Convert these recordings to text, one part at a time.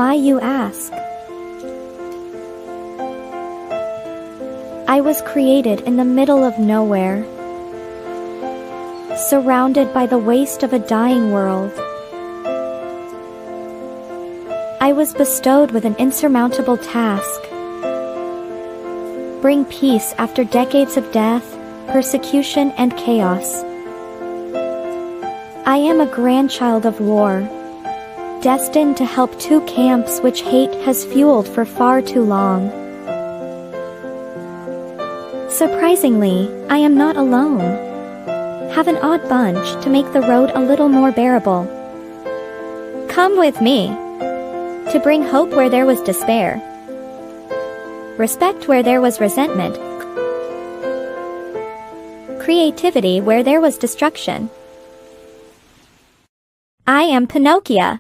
am I, you ask? I was created in the middle of nowhere, surrounded by the waste of a dying world. I was bestowed with an insurmountable task: bring peace after decades of death, persecution, and chaos. I am a grandchild of war, destined to help two camps which hate has fueled for far too long. Surprisingly, I am not alone. Have an odd bunch to make the road a little more bearable. Come with me, to bring hope where there was despair, respect where there was resentment, creativity where there was destruction. I am Pinocchio,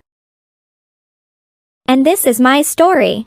and this is my story.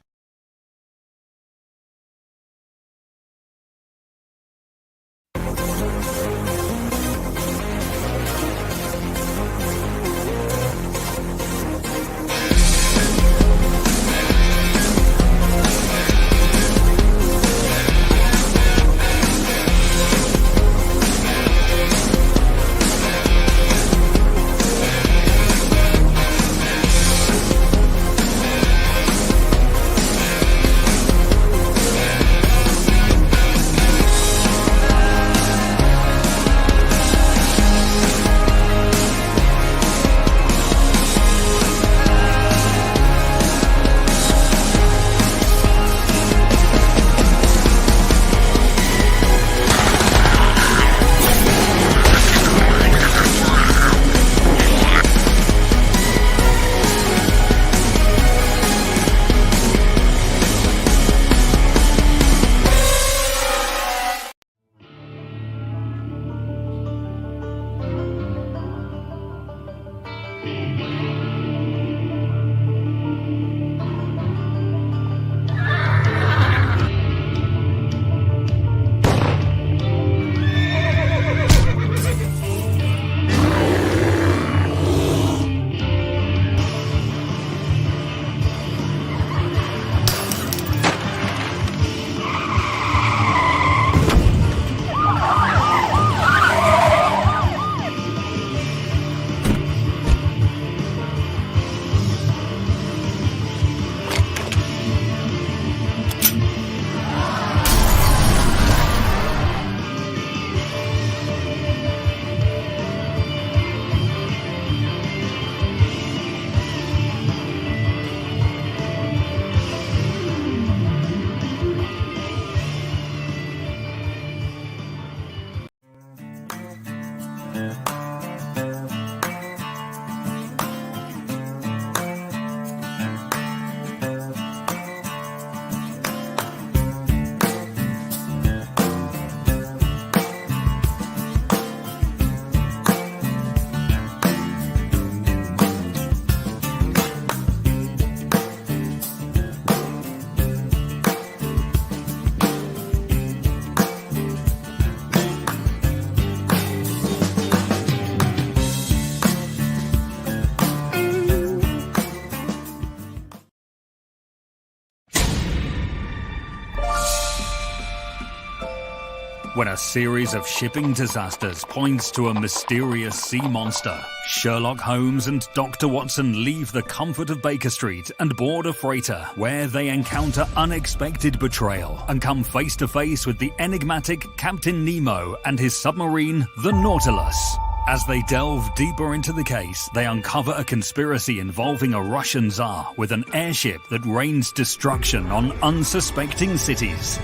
When a series of shipping disasters points to a mysterious sea monster, Sherlock Holmes and Dr. Watson leave the comfort of Baker Street and board a freighter where they encounter unexpected betrayal and come face to face with the enigmatic Captain Nemo and his submarine, the Nautilus. As they delve deeper into the case, they uncover a conspiracy involving a Russian Tsar with an airship that rains destruction on unsuspecting cities.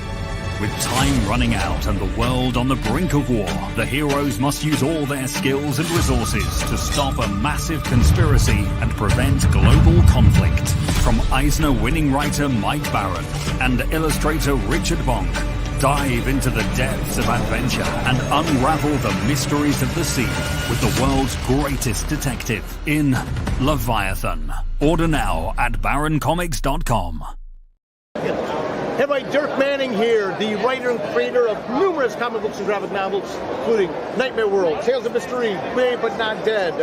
With time running out and the world on the brink of war, the heroes must use all their skills and resources to stop a massive conspiracy and prevent global conflict. From Eisner-winning writer Mike Baron and illustrator Richard Bonk, dive into the depths of adventure and unravel the mysteries of the sea with the world's greatest detective in Leviathan. Order now at baroncomics.com. Hey everybody, Dirk Manning here, the writer and creator of numerous comic books and graphic novels, including Nightmare World, Tales of Mystery, Brave But Not Dead,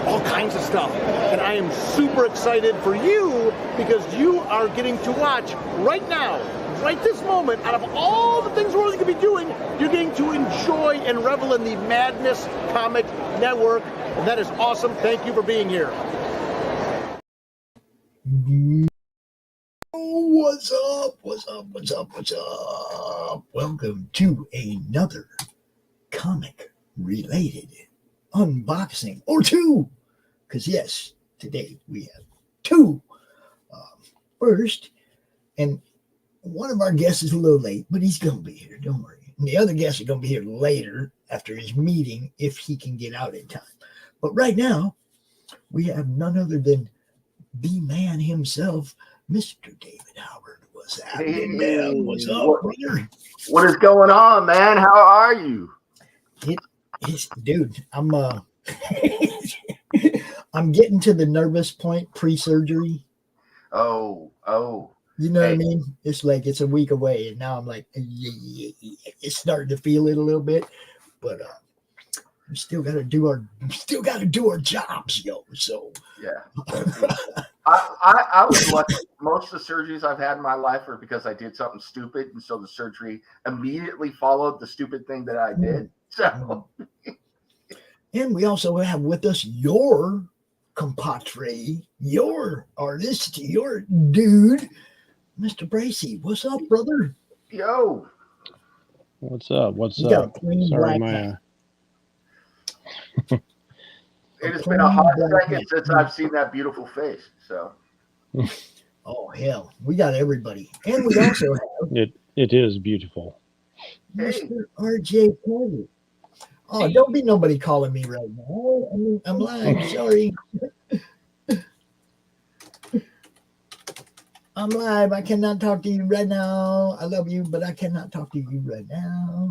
all kinds of stuff. And I am super excited for you because you are getting to watch right now, right this moment, out of all the things we're going to be doing, you're getting to enjoy and revel in the Madness Comic Network. And that is awesome. Thank you for being here. What's up? What's up? What's up? What's up? Welcome to another comic-related unboxing, or two, because yes, today we have two. First, and one of our guests is a little late, but he's going to be here, don't worry. And the other guests are going to be here later after his meeting if he can get out in time. But right now, we have none other than the man himself, Mr. David Howard. What's happening, man? What's up, brother? What is going on, man? How are you? Dude, I'm I'm getting to the nervous point pre-surgery. Oh. You know what I mean? It's like it's a week away, and now I'm like, it's starting to feel it a little bit, but we still got to do our jobs, yo. So yeah, I was lucky. Most of the surgeries I've had in my life are because I did something stupid, and so the surgery immediately followed the stupid thing that I did. So, and we also have with us your compadre, your artist, your dude, Mr. Bracey. What's up, brother? Yo. What's up? What's You got up? a clean Sorry, black my. hat. It has been a hot second since I've seen that beautiful face. So. Oh hell, we got everybody, and we also have It is beautiful. Mr. RJ Carter. Oh, don't be nobody calling me right now. I'm live. Sorry. I'm live. I cannot talk to you right now. I love you, but I cannot talk to you right now.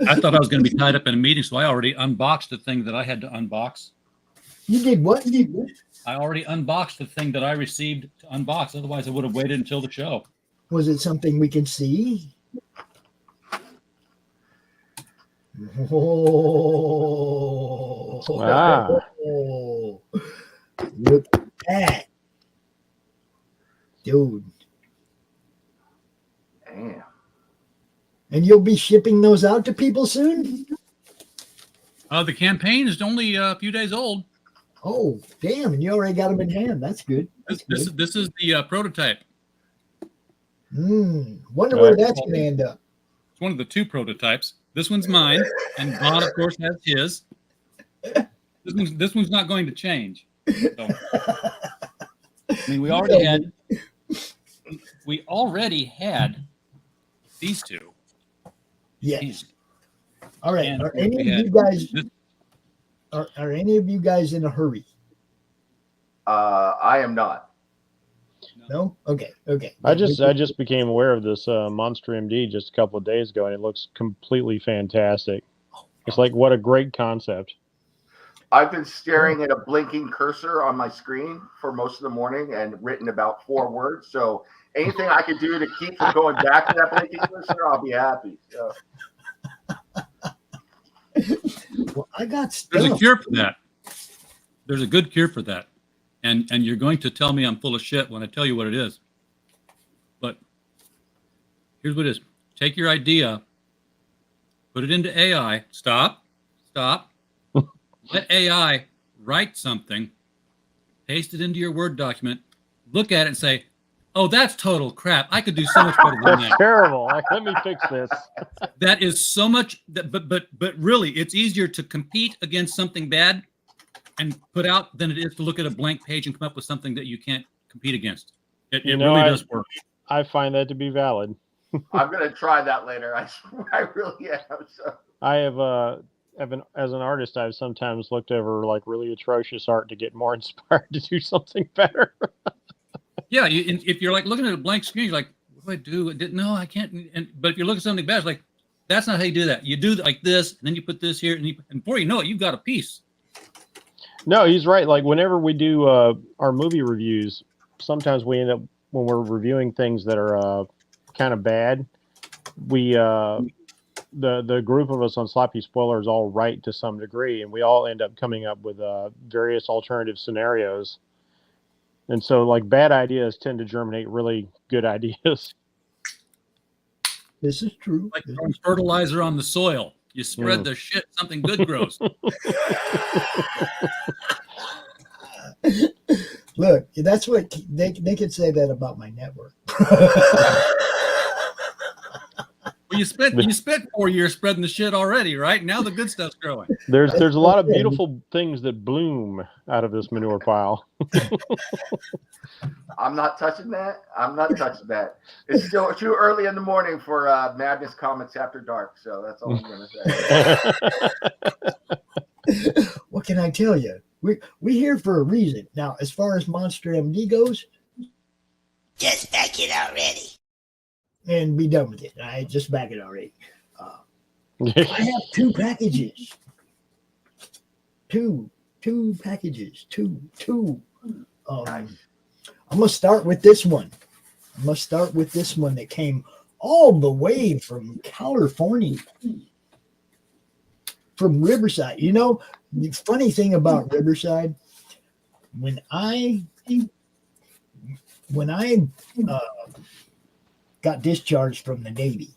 I thought I was going to be tied up in a meeting, so I already unboxed the thing that I had to unbox. You did what? You did what? I already unboxed the thing that I received to unbox. Otherwise, I would have waited until the show. Was it something we could see? Oh, look at that, dude. Damn. And you'll be shipping those out to people soon? The campaign is only a few days old. Oh, damn. And you already got them in hand. That's good. That's good. This is the prototype. Wonder where that's going to end up. It's one of the two prototypes. This one's mine, and Bob, of course, has his. This one's not going to change. So, I mean, we already had these two. Yes. All right. And Are any of you guys in a hurry? I am not. No? Okay. I just became aware of this Monster MD just a couple of days ago, and it looks completely fantastic. It's like, what a great concept. I've been staring at a blinking cursor on my screen for most of the morning and written about 4 words. So anything I could do to keep from going back to that blinking cursor, I'll be happy. So. Well, I got stuff. There's a cure for that. There's a good cure for that. And you're going to tell me I'm full of shit when I tell you what it is. But here's what it is. Take your idea, put it into AI. Stop. Let AI write something, paste it into your Word document, look at it and say, oh, that's total crap. I could do so much better than that. That's terrible. Let me fix this. That is so much, but really, it's easier to compete against something bad and put out than it is to look at a blank page and come up with something that you can't compete against. It really does work. I find that to be valid. I'm going to try that later. I really am. So. I have as an artist, I've sometimes looked over like really atrocious art to get more inspired to do something better. Yeah, if you're like looking at a blank screen, you're like, what do I do? No, I can't. But if you look at something bad, it's like, that's not how you do that. You do like this, and then you put this here, and before you know it, you've got a piece. No, he's right. Like whenever we do our movie reviews, sometimes we end up, when we're reviewing things that are kind of bad, we the group of us on Sloppy Spoilers all write to some degree, and we all end up coming up with various alternative scenarios. And so, like, bad ideas tend to germinate really good ideas. This is true. Like throwing fertilizer on the soil. You spread the shit, something good grows. Look, that's what they could say that about my network. Well, you spent 4 years spreading the shit already, right? Now the good stuff's growing. There's a lot of beautiful things that bloom out of this manure pile. I'm not touching that. I'm not touching that. It's still too early in the morning for Madness Comics After Dark, so that's all I'm going to say. What can I tell you? We're here for a reason. Now, as far as Monster MD goes, just back it already. And be done with it. All right, just back it already. I have 2 packages. Two packages. Two. I'm gonna start with this one. That came all the way from California, from Riverside. You know, the funny thing about Riverside, when I got discharged from the Navy,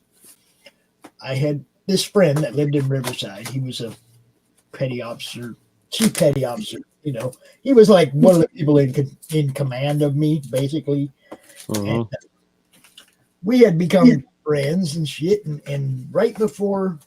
I had this friend that lived in Riverside. He was a petty officer, chief petty officer. You know, he was like one of the people in command of me, basically. And we had become friends and shit. And right before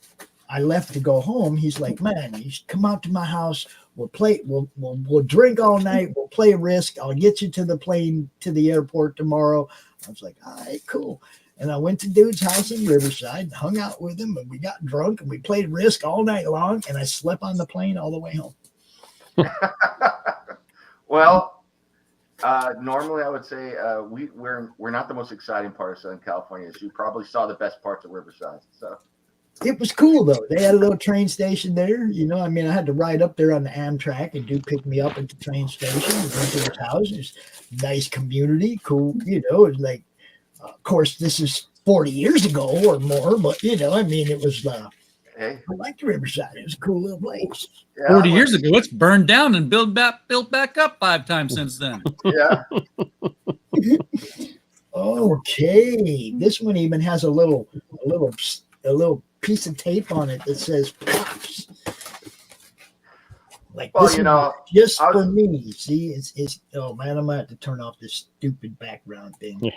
I left to go home, he's like, "Man, you should come out to my house. We'll play. We'll drink all night. We'll play Risk. I'll get you to the plane to the airport tomorrow." I was like, "All right, cool." And I went to dude's house in Riverside and hung out with him, and we got drunk and we played Risk all night long. And I slept on the plane all the way home. Well, normally I would say we're not the most exciting part of Southern California. So you probably saw the best parts of Riverside. So it was cool though. They had a little train station there. You know, I mean, I had to ride up there on the Amtrak, and dude picked me up at the train station. We went to his house. It was nice community, cool. You know, it was like, of course, this is 40 years ago or more, but you know, I mean, it was. Hey. I liked Riverside. It was a cool little place. Yeah, 40 years ago, it's burned down and built back up 5 times since then. Yeah. Okay. This one even has a little piece of tape on it that says "Pops." Like, well, this you know, just for me. See, it's. Oh man, I'm gonna have to turn off this stupid background thing. Yeah.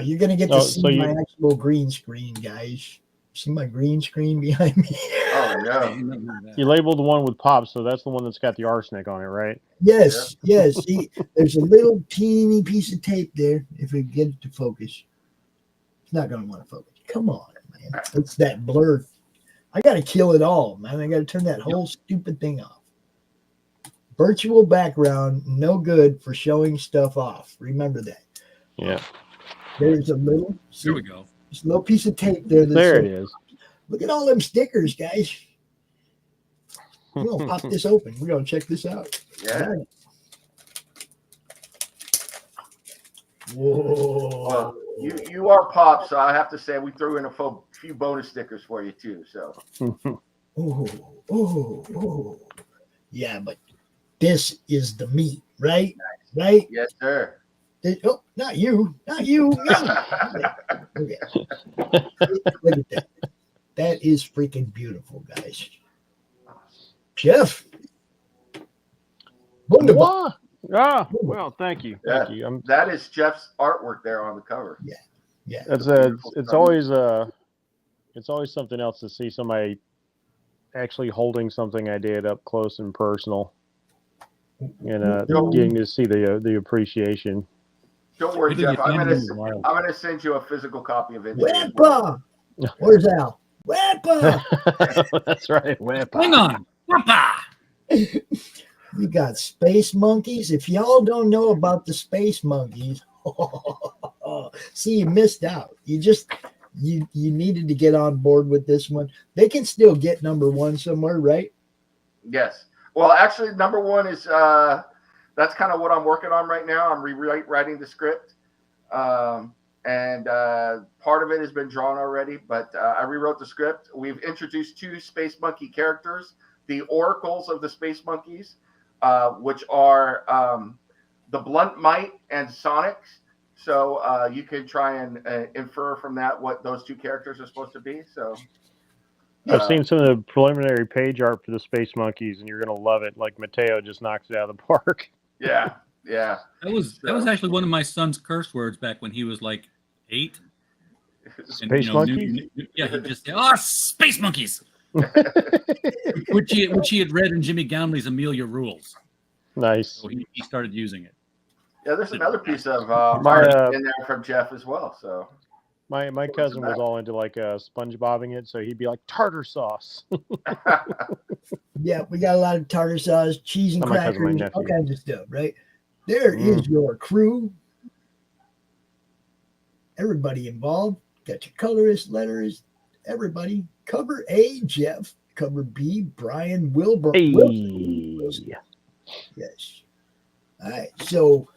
You're gonna get to see my actual green screen, guys. See my green screen behind me? Oh, no. You labeled the one with Pops, so that's the one that's got the arsenic on it, right? Yes, yes. See, there's a little teeny piece of tape there. If we get it to focus, it's not going to want to focus. Come on, man. It's that blur. I got to kill it all, man. I got to turn that whole stupid thing off. Virtual background, no good for showing stuff off. Remember that. Yeah. There's a little. Here we go. There's a little piece of tape there. There it is. Look at all them stickers, guys. We're going to pop this open. We're going to check this out. Yeah. Whoa. Well, you are Pop, so I have to say we threw in a few bonus stickers for you, too. So. Oh. Yeah, but this is the meat, right? Right? Yes, sir. Oh, not you, me. Okay. Look at that. That is freaking beautiful, guys. Jeff. Wonderful. Well, thank you. Yeah, thank you. that is Jeff's artwork there on the cover. Yeah. It's always something else to see somebody actually holding something I did up close and personal, and getting to see the appreciation. Don't worry, Jeff. I'm gonna send you a physical copy of it. Weppa! Where's Al? Weppa! That's right, Weppa. Hang on. Weppa! We got space monkeys. If y'all don't know about the space monkeys, see, you missed out. You needed to get on board with this one. They can still get #1 somewhere, right? Yes. Well, actually, #1 is that's kind of what I'm working on right now. I'm rewriting the script, and and part of it has been drawn already, but I rewrote the script. We've introduced 2 Space Monkey characters, the oracles of the Space Monkeys, which are the Blunt Might and Sonic. So you can try and infer from that what those 2 characters are supposed to be. So I've seen some of the preliminary page art for the Space Monkeys, and you're going to love it. Like Mateo just knocks it out of the park. Yeah. That was actually one of my son's curse words back when he was like 8. Space monkeys? Yeah, he just said, space monkeys. which he had read in Jimmy Gownley's Amelia Rules. Nice. So he started using it. Yeah, there's another piece of art in there from Jeff as well. So my cousin was all into like SpongeBobbing it, so he'd be like tartar sauce. Yeah, we got a lot of tartar sauce, cheese and crackers, all kinds of stuff, right? There is your crew. Everybody involved. Got your colorist, letterist, everybody. Cover A, Jeff. Cover B, Brian Wilbur. Hey. Yes. All right. So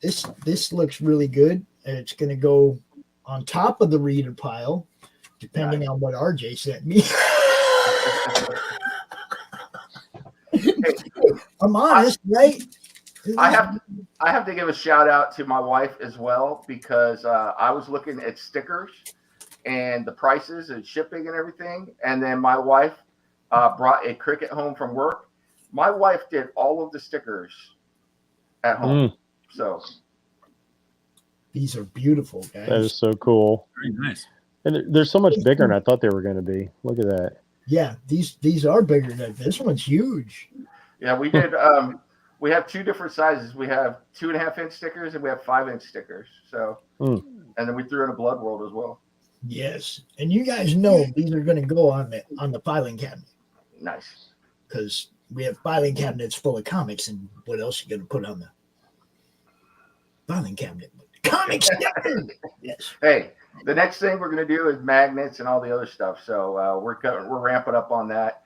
this looks really good. And it's going to go on top of the reader pile, depending on what RJ sent me. I'm honest, right? I have to give a shout out to my wife as well, because I was looking at stickers and the prices and shipping and everything, and then my wife brought a Cricut home from work. My wife did all of the stickers at home. So these are beautiful, guys. That is so cool. Very nice. And they're so much bigger than I thought they were going to be. Look at that. Yeah, these are bigger than this one's huge. Yeah, we did. We have 2 different sizes. We have 2.5-inch stickers and we have 5-inch stickers. So, and then we threw in a Blood World as well. Yes, and you guys know these are going to go on the filing cabinet. Nice, because we have filing cabinets full of comics, and what else you going to put on the filing cabinet? Comics. Yes. Hey, the next thing we're going to do is magnets and all the other stuff. So we're ramping up on that.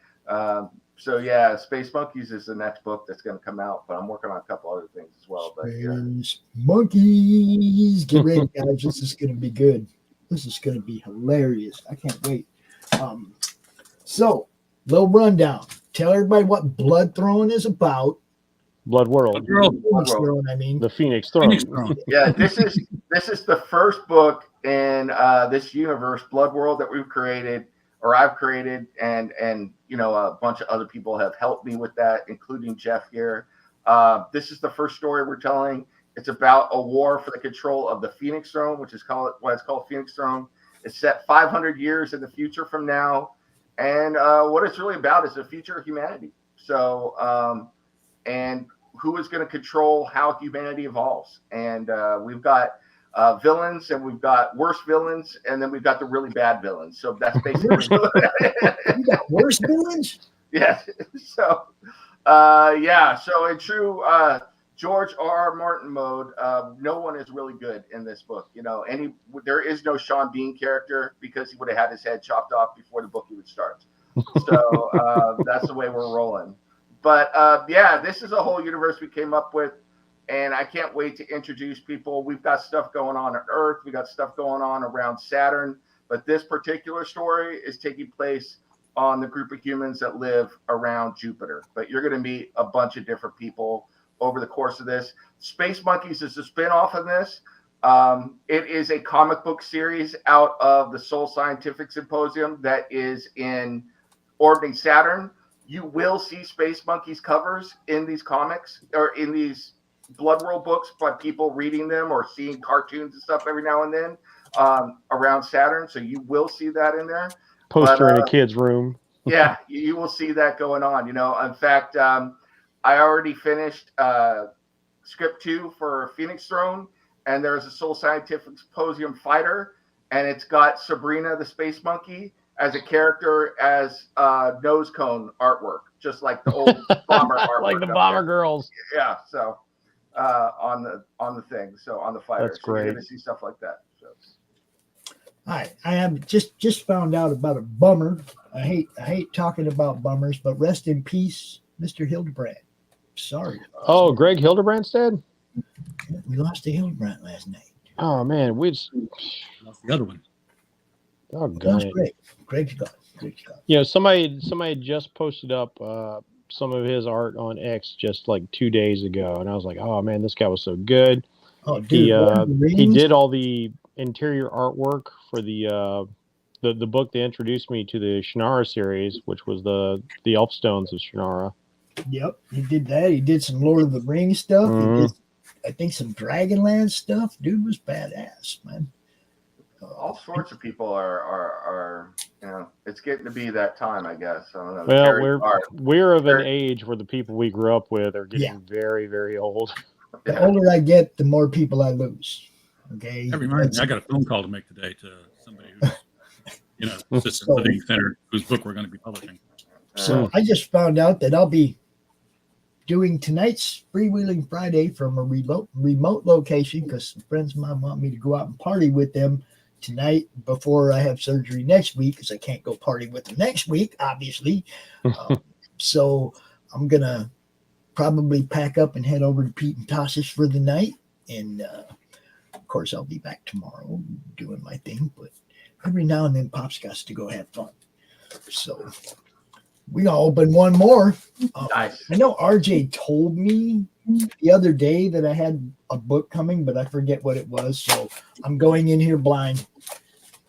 So yeah, Space Monkeys is the next book that's going to come out, but I'm working on a couple other things as well. But Space Monkeys, get ready, guys! This is going to be good. This is going to be hilarious. I can't wait. So, little rundown. Tell everybody what blood throwing is about. Blood World. Phoenix Throne, I mean. The Phoenix Throne. Yeah, this is the first book in this universe, Blood World, that we've created, or I've created, and a bunch of other people have helped me with that, including Jeff here. This is the first story we're telling. It's about a war for the control of the Phoenix Throne, which is why it's called Phoenix Throne. It's set 500 years in the future from now, and what it's really about is the future of humanity. So, and who is going to control how humanity evolves? And we've got villains, and we've got worse villains, and then we've got the really bad villains. So that's basically you got worse villains. Yeah. So, So in true George R.R. Martin mode, no one is really good in this book. There is no Sean Bean character because he would have had his head chopped off before the book even starts. So that's the way we're rolling. But this is a whole universe we came up with, and I can't wait to introduce people. We've got stuff going on Earth. We got stuff going on around Saturn. But this particular story is taking place on the group of humans that live around Jupiter. But you're going to meet a bunch of different people over the course of this. Space Monkeys is a spinoff of this. It is a comic book series out of the Soul Scientific Symposium that is in orbiting Saturn. You will see Space Monkeys covers in these comics or in these Blood World books by people reading them or seeing cartoons and stuff every now and then around Saturn. So you will see that in there. Poster in a kid's room. Yeah, you will see that going on. In fact, I already finished script 2 for Phoenix Throne, and there's a Soul Scientific Symposium fighter, and it's got Sabrina the Space Monkey as a character as nose cone artwork, just like the old bomber artwork. Like the Bomber Girls. Yeah, so on the thing, so on the fighter. That's great. You're going to see stuff like that. So. All right, I have just found out about a bummer. I hate talking about bummers, but rest in peace, Mr. Hildebrand. Sorry. Oh, Greg Hildebrand's dead? We lost to Hildebrand last night. Oh man, That's the other one. Oh That god. was great. Greg's gone. You know, somebody just posted up some of his art on X just like 2 days ago, and I was like, oh man, this guy was so good. Oh, dude, He did all the interior artwork for the book that introduced me to the Shannara series, which was the Elfstones of Shannara. Yep, he did that. He did some Lord of the Rings stuff. Mhm. He did, I think, some Dragonland stuff. Dude was badass, man. All sorts of people are you know, it's getting to be that time, I guess. I don't know. Well, we're of an age where the people we grew up with are getting very, very old. The older I get, the more people I lose. Okay. That reminds me, I got a phone call to make today to somebody who's in a assisted living center whose book we're going to be publishing. So I just found out that I'll be doing tonight's Freewheeling Friday from a remote location because some friends of mine want me to go out and party with them tonight before I have surgery next week because I can't go party with them next week, obviously. So I'm going to probably pack up and head over to Pete and Tasha's for the night. And of course, I'll be back tomorrow doing my thing. But every now and then, Pop's got to go have fun. So we gonna open one more. Nice. I know RJ told me the other day that I had a book coming, but I forget what it was. So I'm going in here blind.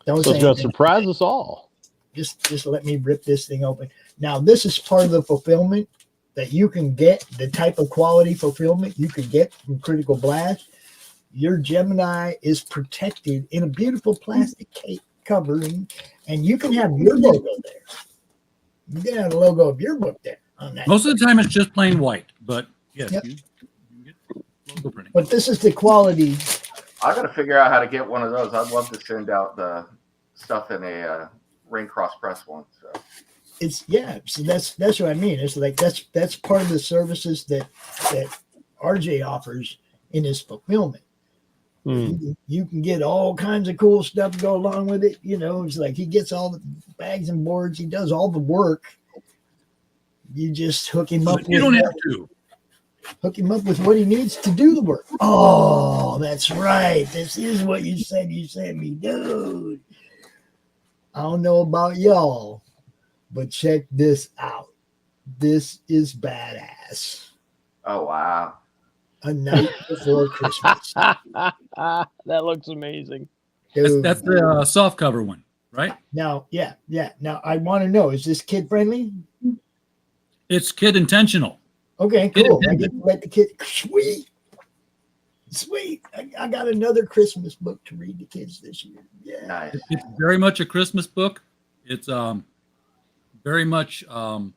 Don't So say it's going to anything. surprise us all. Just let me rip this thing open. Now, this is part of the fulfillment that you can get, the type of quality fulfillment you can get from Critical Blast. Your Gemini is protected in a beautiful plastic covering, and you can have your logo there. You can have the logo of your book there on that. Most of the time, it's just plain white, but yes, Yep. you get logo printing. But this is the quality. I got to figure out how to get one of those. I'd love to send out the stuff in a ring cross press one. So So that's what I mean. It's like that's part of the services that RJ offers in his fulfillment. You can get all kinds of cool stuff to go along with it. You know, it's like he gets all the bags and boards. He does all the work. You just hook him up. You don't have to. Hook him up with what he needs to do the work. Oh, that's right. This is what you said me, dude. I don't know about y'all, but check this out. This is badass. Oh, wow. A Night Before Christmas. That looks amazing. That's the soft cover one, right? Now, yeah. Now, I want to know, is this kid friendly? It's kid intentional. Okay, cool. I get to let the kid. Sweet. I got another Christmas book to read to kids this year. Yeah. Nice. It's very much a Christmas book. It's very much in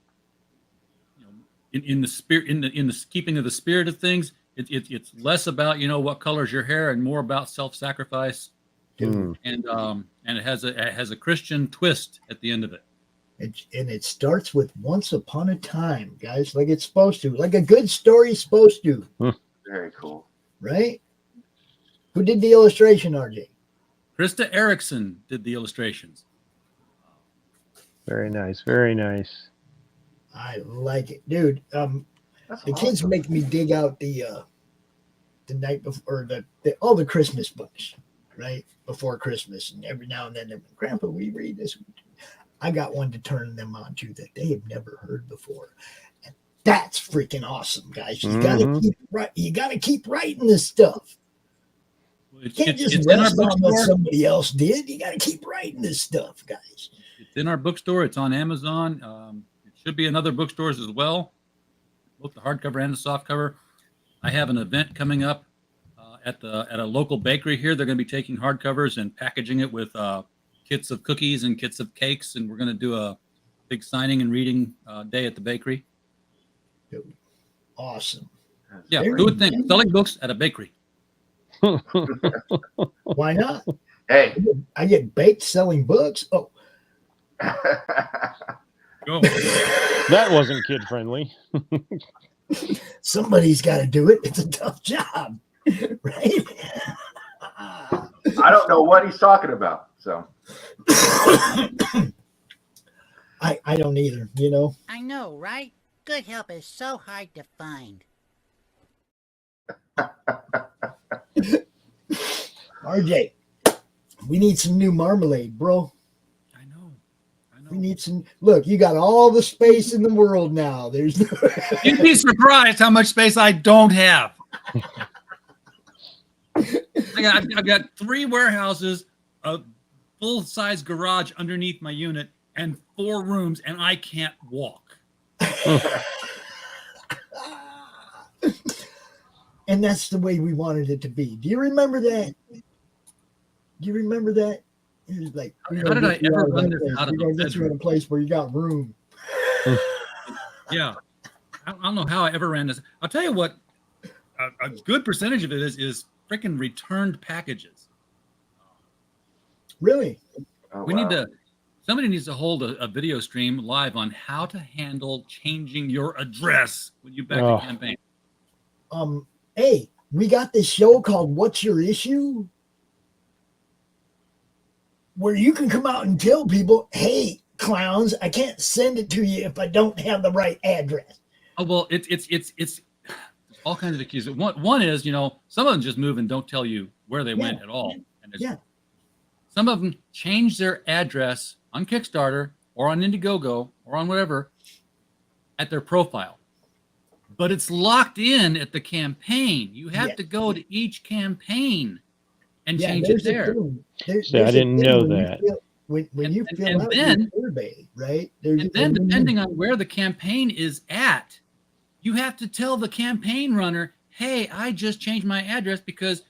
the spirit, in the keeping of the spirit of things. It's less about what color's your hair and more about self-sacrifice. And it has a Christian twist at the end of it. And it starts with once upon a time, guys, like it's supposed to, like a good story's supposed to. Very cool. Right? Who did the illustration, RJ? Krista Erickson did the illustrations. Very nice. Very nice. I like it, dude. The That's kids awesome. make me dig out the night before, or all the Christmas books, right before Christmas, and every now and then, they're like, Grandpa, we read this. I got one to turn them on to that they have never heard before, and that's freaking awesome, guys. You gotta keep writing this stuff. You can't just rest on what somebody else did. You gotta keep writing this stuff, guys. It's in our bookstore. It's on Amazon. It should be in other bookstores as well, both the hardcover and the softcover. I have an event coming up at a local bakery here. They're going to be taking hardcovers and packaging it with kits of cookies and kits of cakes, and we're going to do a big signing and reading day at the bakery. Dude, awesome. Yeah, who would think selling books at a bakery? Why not? Hey. I get baked selling books. Oh. Go. That wasn't kid friendly. Somebody's got to do it. It's a tough job, right? I don't know what he's talking about. So I don't either, I know, right? Good help is so hard to find. RJ, we need some new marmalade, bro. I know. We need some. Look, you got all the space in the world now. There's no. You'd be surprised how much space I don't have. I've got 3 warehouses, a full-size garage underneath my unit, and 4 rooms, and I can't walk. And that's the way we wanted it to be. Do you remember that? Do you remember that? It was like, how did I ever run this out of the bedroom? Get you in a place where you got room. Yeah. I don't know how I ever ran this. I'll tell you what, a good percentage of it is freaking returned packages. Really? Oh, We need to, somebody needs to hold a video stream live on how to handle changing your address when you back a campaign. Hey, we got this show called What's Your Issue? Where you can come out and tell people, hey, clowns, I can't send it to you if I don't have the right address. Oh, well, it's all kinds of excuses. One is, some of them just move and don't tell you where they went at all. And some of them change their address on Kickstarter or on Indiegogo or on whatever at their profile. But it's locked in at the campaign. You have to go to each campaign and change it there. See, I didn't know that. When you fill out your survey, right? And then depending on where the campaign is at, you have to tell the campaign runner, hey, I just changed my address because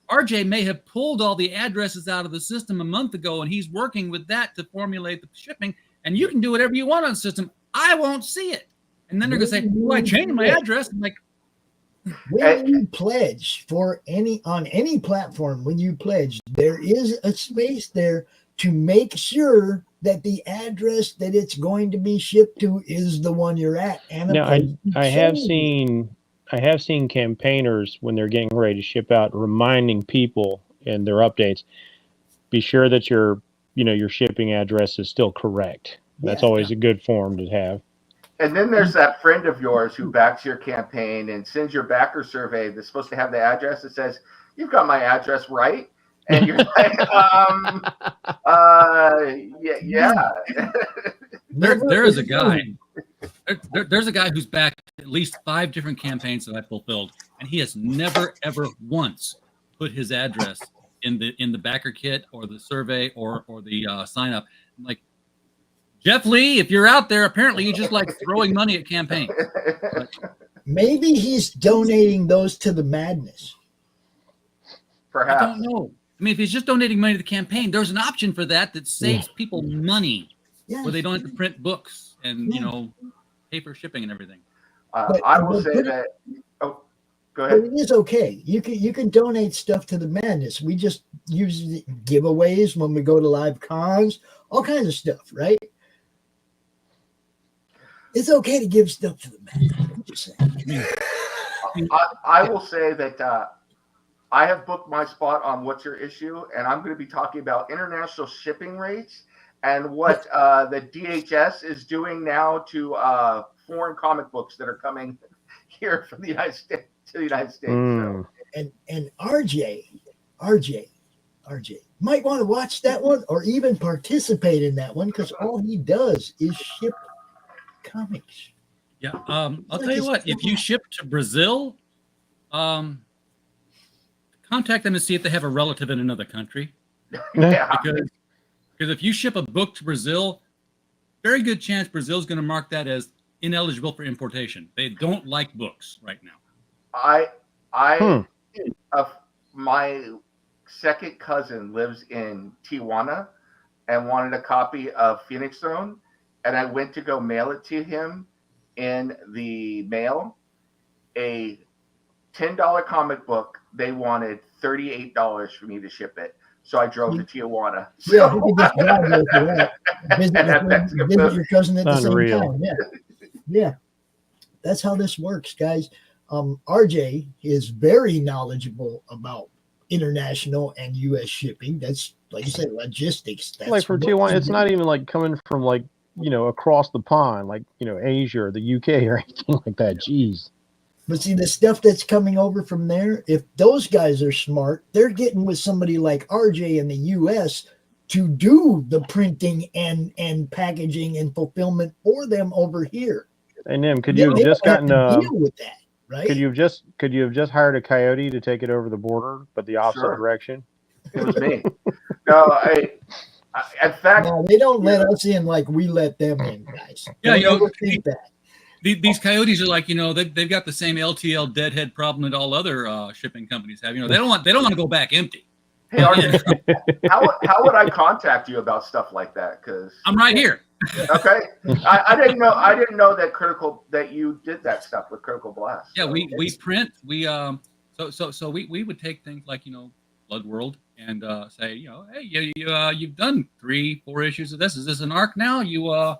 RJ may have pulled all the addresses out of the system a month ago, and he's working with that to formulate the shipping, and you can do whatever you want on the system. I won't see it. And then they're going to say, well, I changed my address. I'm like, when you pledge on any platform, when you pledge, there is a space there to make sure that the address that it's going to be shipped to is the one you're at. And now, I have seen campaigners when they're getting ready to ship out, reminding people in their updates, be sure that your shipping address is still correct. That's always a good form to have. And then there's that friend of yours who backs your campaign and sends your backer survey that's supposed to have the address that says, you've got my address right. And you're like, yeah. There is a guy. There's a guy who's backed at least 5 different campaigns that I fulfilled, and he has never, ever once put his address in the backer kit or the survey or the sign up. I'm like, Jeff Lee, if you're out there, apparently you just like throwing money at campaigns. Maybe he's donating those to the madness. Perhaps. I don't know. I mean, if he's just donating money to the campaign, there's an option for that saves people money, where they don't have to print books and pay for shipping and everything. I will say that. Oh, go ahead. But it is okay. You can donate stuff to the madness. We just use giveaways when we go to live cons, all kinds of stuff, right? It's okay to give stuff to the madness. I will say that I have booked my spot on What's Your Issue, and I'm going to be talking about international shipping rates and what the DHS is doing now to foreign comic books that are coming here from the United States to the United States. So. And RJ might want to watch that one or even participate in that one, because all he does is ship comics. Yeah, I'll tell you what. If you ship to Brazil, contact them and see if they have a relative in another country. Because if you ship a book to Brazil, very good chance Brazil's going to mark that as ineligible for importation. They don't like books right now. My second cousin lives in Tijuana and wanted a copy of Phoenix Throne, and I went to go mail it to him in the mail. A $10 comic book, they wanted $38 for me to ship it. So I drove to Tijuana. Yeah, visit your cousin at the same time. Yeah. That's how this works, guys. RJ is very knowledgeable about international and U.S. shipping. That's, like you said, logistics. That's like for Tijuana, it's not even like coming from across the pond, like Asia or the UK or anything like that. Jeez. But see, the stuff that's coming over from there, if those guys are smart, they're getting with somebody like RJ in the US to do the printing and packaging and fulfillment for them over here. Hey, NeM, could you have just gotten deal with that, right? Could you have just hired a coyote to take it over the border, but the opposite direction? It was me. No, in fact, no, they don't let us in like we let them in, guys. Yeah, don't think that. These coyotes are like, they've got the same LTL deadhead problem that all other shipping companies have. They don't want to go back empty. Hey, how would I contact you about stuff like that? Because I'm right here. Okay, I didn't know that you did that stuff with Critical Blast. Yeah, we print. So we would take things like Blood World and say hey you've done 3-4 issues of this. Is this an arc now? You want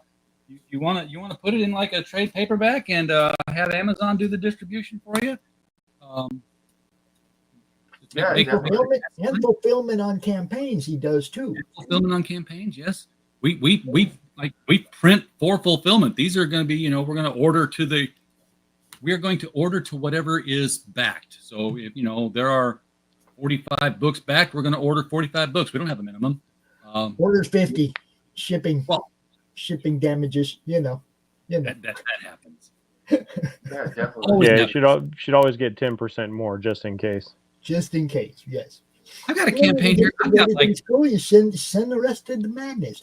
to put it in like a trade paperback and have Amazon do the distribution for you. Fulfillment on campaigns he does too. And fulfillment on campaigns, yes. We print for fulfillment. These are going to be we're going to order to whatever is backed. So if there are 45 books backed, we're going to order 45 books. We don't have a minimum. Orders 50, shipping damages. That happens. Yeah, definitely. Yeah, you should always get 10% more just in case. Just in case, yes. I've got a campaign here. I've got like you send the rest of the madness.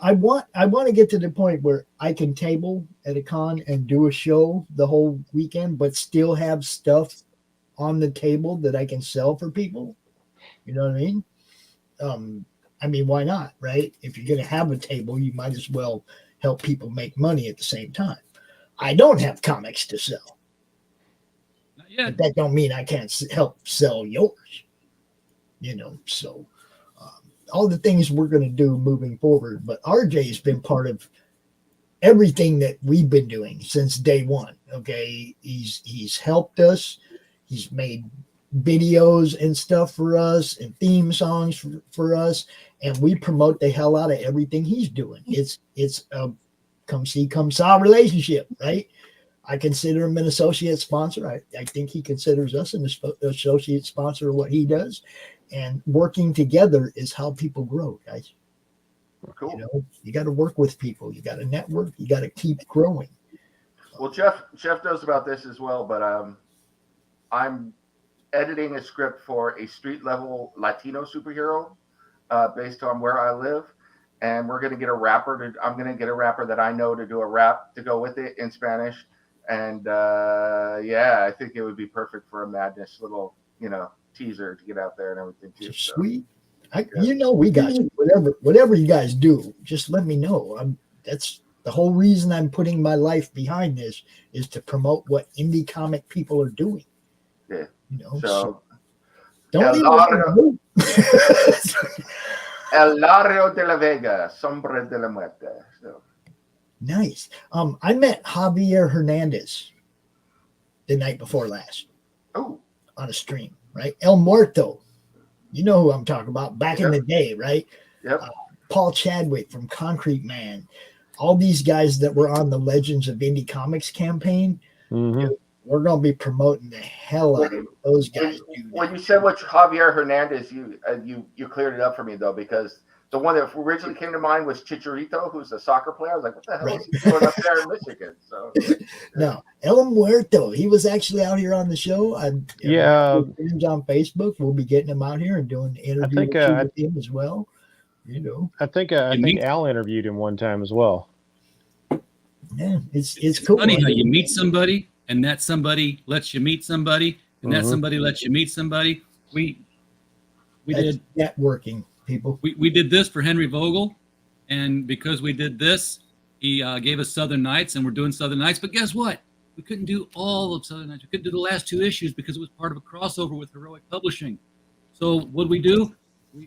I want to get to the point where I can table at a con and do a show the whole weekend, but still have stuff on the table that I can sell for people. You know what I mean? Why not, right? If you're going to have a table, you might as well help people make money at the same time. I don't have comics to sell. Yeah, but that don't mean I can't help sell yours. So all the things we're going to do moving forward. But RJ has been part of everything that we've been doing since day one. Okay, he's helped us. He's made videos and stuff for us and theme songs for us, and we promote the hell out of everything he's doing. It's a come see, come saw relationship, right? I consider him an associate sponsor. I think he considers us an associate sponsor of what he does. And working together is how people grow, guys. Cool. You got to work with people. You got to network. You got to keep growing. Well, Jeff knows about this as well, but I'm editing a script for a street level Latino superhero based on where I live. And we're going to get a rapper. I'm going to get a rapper that I know to do a rap to go with it in Spanish. And I think it would be perfect for a Madness little, teaser to get out there and everything too. So. Sweet. We got you. Whatever you guys do, just let me know. That's the whole reason I'm putting my life behind this is to promote what indie comic people are doing. Yeah. So don't leave El Larrio de la Vega, Sombra de la Muerte. So. Nice. I met Javier Hernandez the night before last. Oh. On a stream, right? El Muerto. You know who I'm talking about back in the day, right? Yep. Paul Chadwick from Concrete Man. All these guys that were on the Legends of Indie Comics campaign. Mm-hmm. We're going to be promoting the hell out of those guys. When you said what Javier Hernandez, you cleared it up for me though, because the one that originally came to mind was Chicharito, who's a soccer player. I was like, what the hell is he doing up there in Michigan? So, no, El Muerto. He was actually out here on the show. On Facebook. We'll be getting him out here and doing an interview with him as well. I think Al interviewed him one time as well. Yeah, it's cool. Funny how you meet somebody and that somebody lets you meet somebody and that somebody lets you meet somebody. We did networking. People. We did this for Henry Vogel, and because we did this, he gave us Southern Nights, and we're doing Southern Nights. But guess what? We couldn't do all of Southern Nights. We couldn't do the last 2 issues because it was part of a crossover with Heroic Publishing. So what did we do?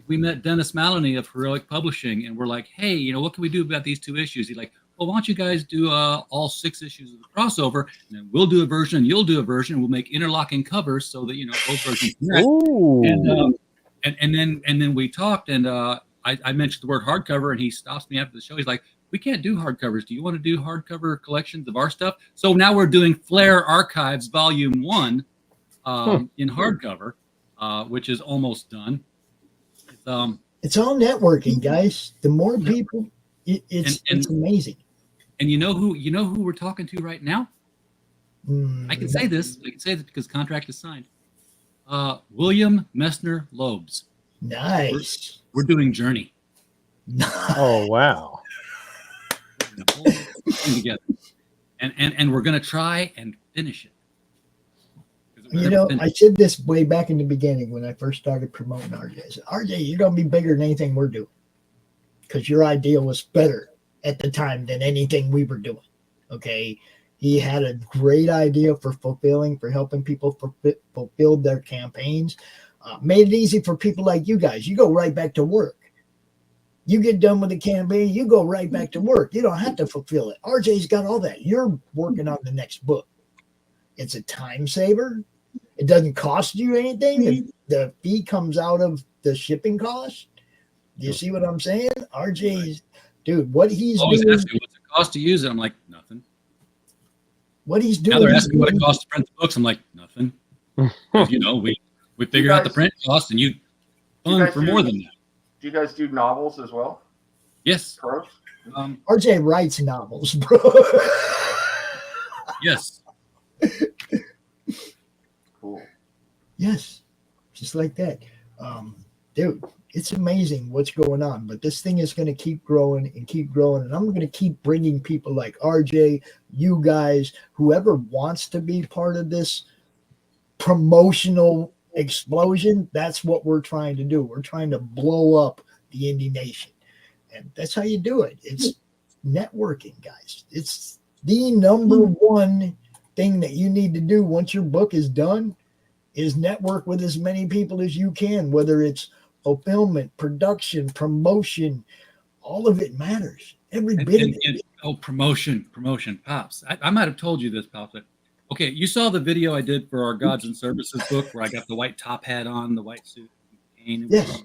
We met Dennis Maloney of Heroic Publishing, and we're like, hey, what can we do about these 2 issues? He's like, well, why don't you guys do all 6 issues of the crossover, and then we'll do a version, and you'll do a version. We'll make interlocking covers so that both versions connect. Ooh. And then we talked, and I mentioned the word hardcover, and he stops me after the show. He's like, we can't do hardcovers. Do you want to do hardcover collections of our stuff? So now we're doing Flair Archives Volume 1 in hardcover, which is almost done. It's all networking, guys. The more people, it's amazing. And you know who we're talking to right now? I can say this. I can say this because contract is signed. William Messner Loebs. Nice. We're doing Journey. Oh wow. The whole thing together. And we're gonna try and finish it. You know, I said this way back in the beginning when I first started promoting RJ. I said, RJ, you're going to be bigger than anything we're doing because your idea was better at the time than anything we were doing. Okay. He had a great idea for helping people fulfill their campaigns. Made it easy for people like you guys. You go right back to work. You get done with the campaign, you go right back to work. You don't have to fulfill it. RJ's got all that. You're working on the next book. It's a time saver. It doesn't cost you anything. The fee comes out of the shipping cost. Do you see what I'm saying? RJ's, dude, what he's always doing. ask me what's it cost to use it. I'm like, nothing. What he's doing. Now they're asking what it costs to print the books. I'm like, nothing. You know, we figure out the print cost and you fund for more than that. Do you guys do novels as well? Yes. RJ writes novels, bro. Yes. Cool. Yes, just like that. Dude, it's amazing what's going on, but this thing is going to keep growing and keep growing, and I'm going to keep bringing people like RJ, you guys, whoever wants to be part of this promotional explosion. That's what we're trying to do. We're trying to blow up the indie nation, and that's how you do it. It's networking, guys. It's the number one thing that you need to do once your book is done is network with as many people as you can, whether it's fulfillment, production, promotion, all of it matters. Every bit of it. Oh, promotion, Pops. I might have told you this, Pops. Okay, you saw the video I did for our Gods and Services book where I got the white top hat on, the white suit, and yes.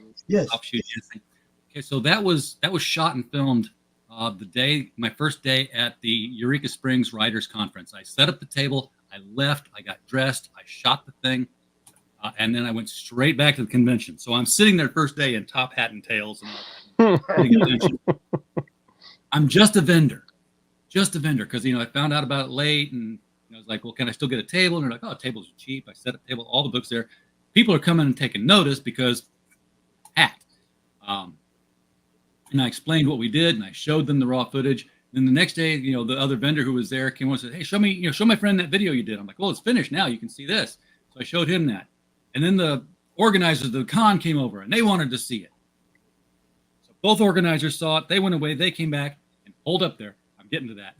Okay, so that was shot and filmed my first day at the Eureka Springs Writers Conference. I set up the table, I left, I got dressed, I shot the thing, and then I went straight back to the convention. So I'm sitting there first day in top hat and tails and I'm just a vendor because I found out about it late and I was like, well, can I still get a table? And they're like, oh, tables are cheap. I set up a table, all the books there. People are coming and taking notice because hat. And I explained what we did, and I showed them the raw footage. Then the next day, the other vendor who was there came on and said, hey, show my friend that video you did. I'm like, well, it's finished now. You can see this. So I showed him that. And then the organizers of the con came over, and they wanted to see it. So both organizers saw it. They went away. They came back and hold up there. I'm getting to that.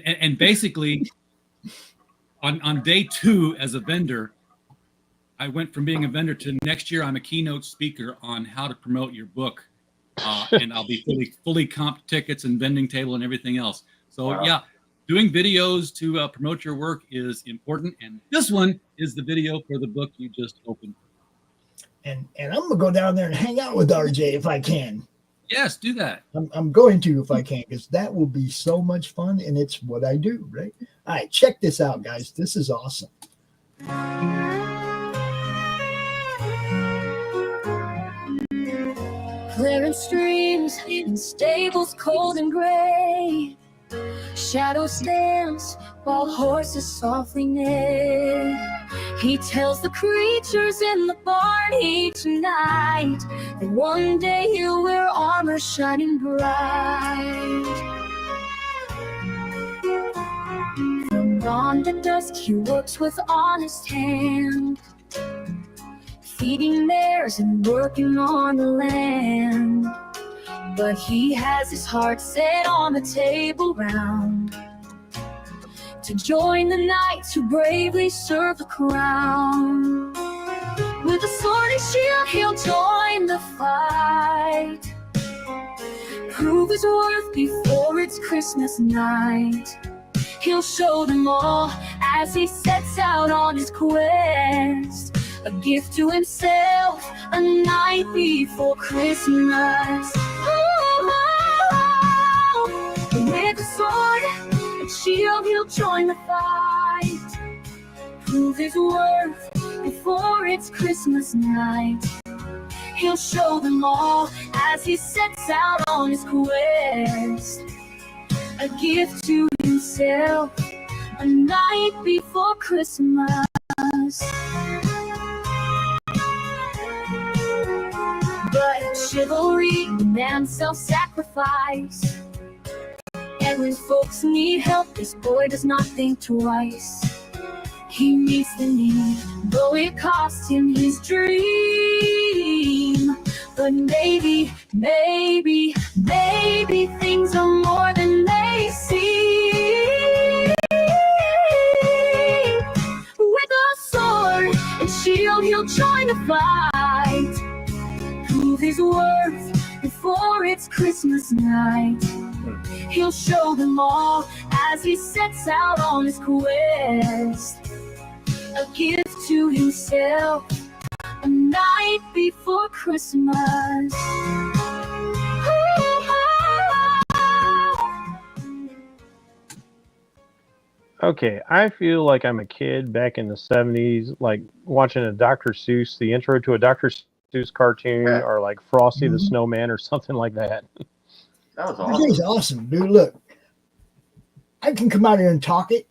And basically, on day 2 as a vendor, I went from being a vendor to next year I'm a keynote speaker on how to promote your book, and I'll be fully comped tickets and vending table and everything else. So wow. Yeah, doing videos to promote your work is important, and this one is the video for the book you just opened. And I'm gonna go down there and hang out with RJ if I can. Yes, do that. I'm going to if I can, because that will be so much fun, and it's what I do, right? All right, check this out, guys. This is awesome. Clearing streams in stables cold and gray. Shadow stands while horses softly neigh. He tells the creatures in the barn each night that one day he'll wear armor shining bright. From dawn to dusk he works with honest hand, feeding mares and working on the land. But he has his heart set on the table round to join the knights who bravely serve the crown. With a sword and shield he'll join the fight, prove his worth before it's Christmas night. He'll show them all as he sets out on his quest, a gift to himself, a night before Christmas. Ooh, shield, he'll join the fight. Prove his worth before it's Christmas night. He'll show them all as he sets out on his quest. A gift to himself, a night before Christmas. But chivalry demands self-sacrifice. And when folks need help, this boy does not think twice. He meets the need, though it cost him his dream. But maybe things are more than they seem. With a sword and shield, he'll join the fight. Prove his worth before it's Christmas night. He'll show them all as he sets out on his quest. A gift to himself, a night before Christmas. Okay, I feel like I'm a kid back in the 70s, like watching a Dr. Seuss, the intro to a Dr. Seuss cartoon, or like Frosty the Snowman or something like that. That was That awesome. is awesome, dude. Look, I can come out here and talk it.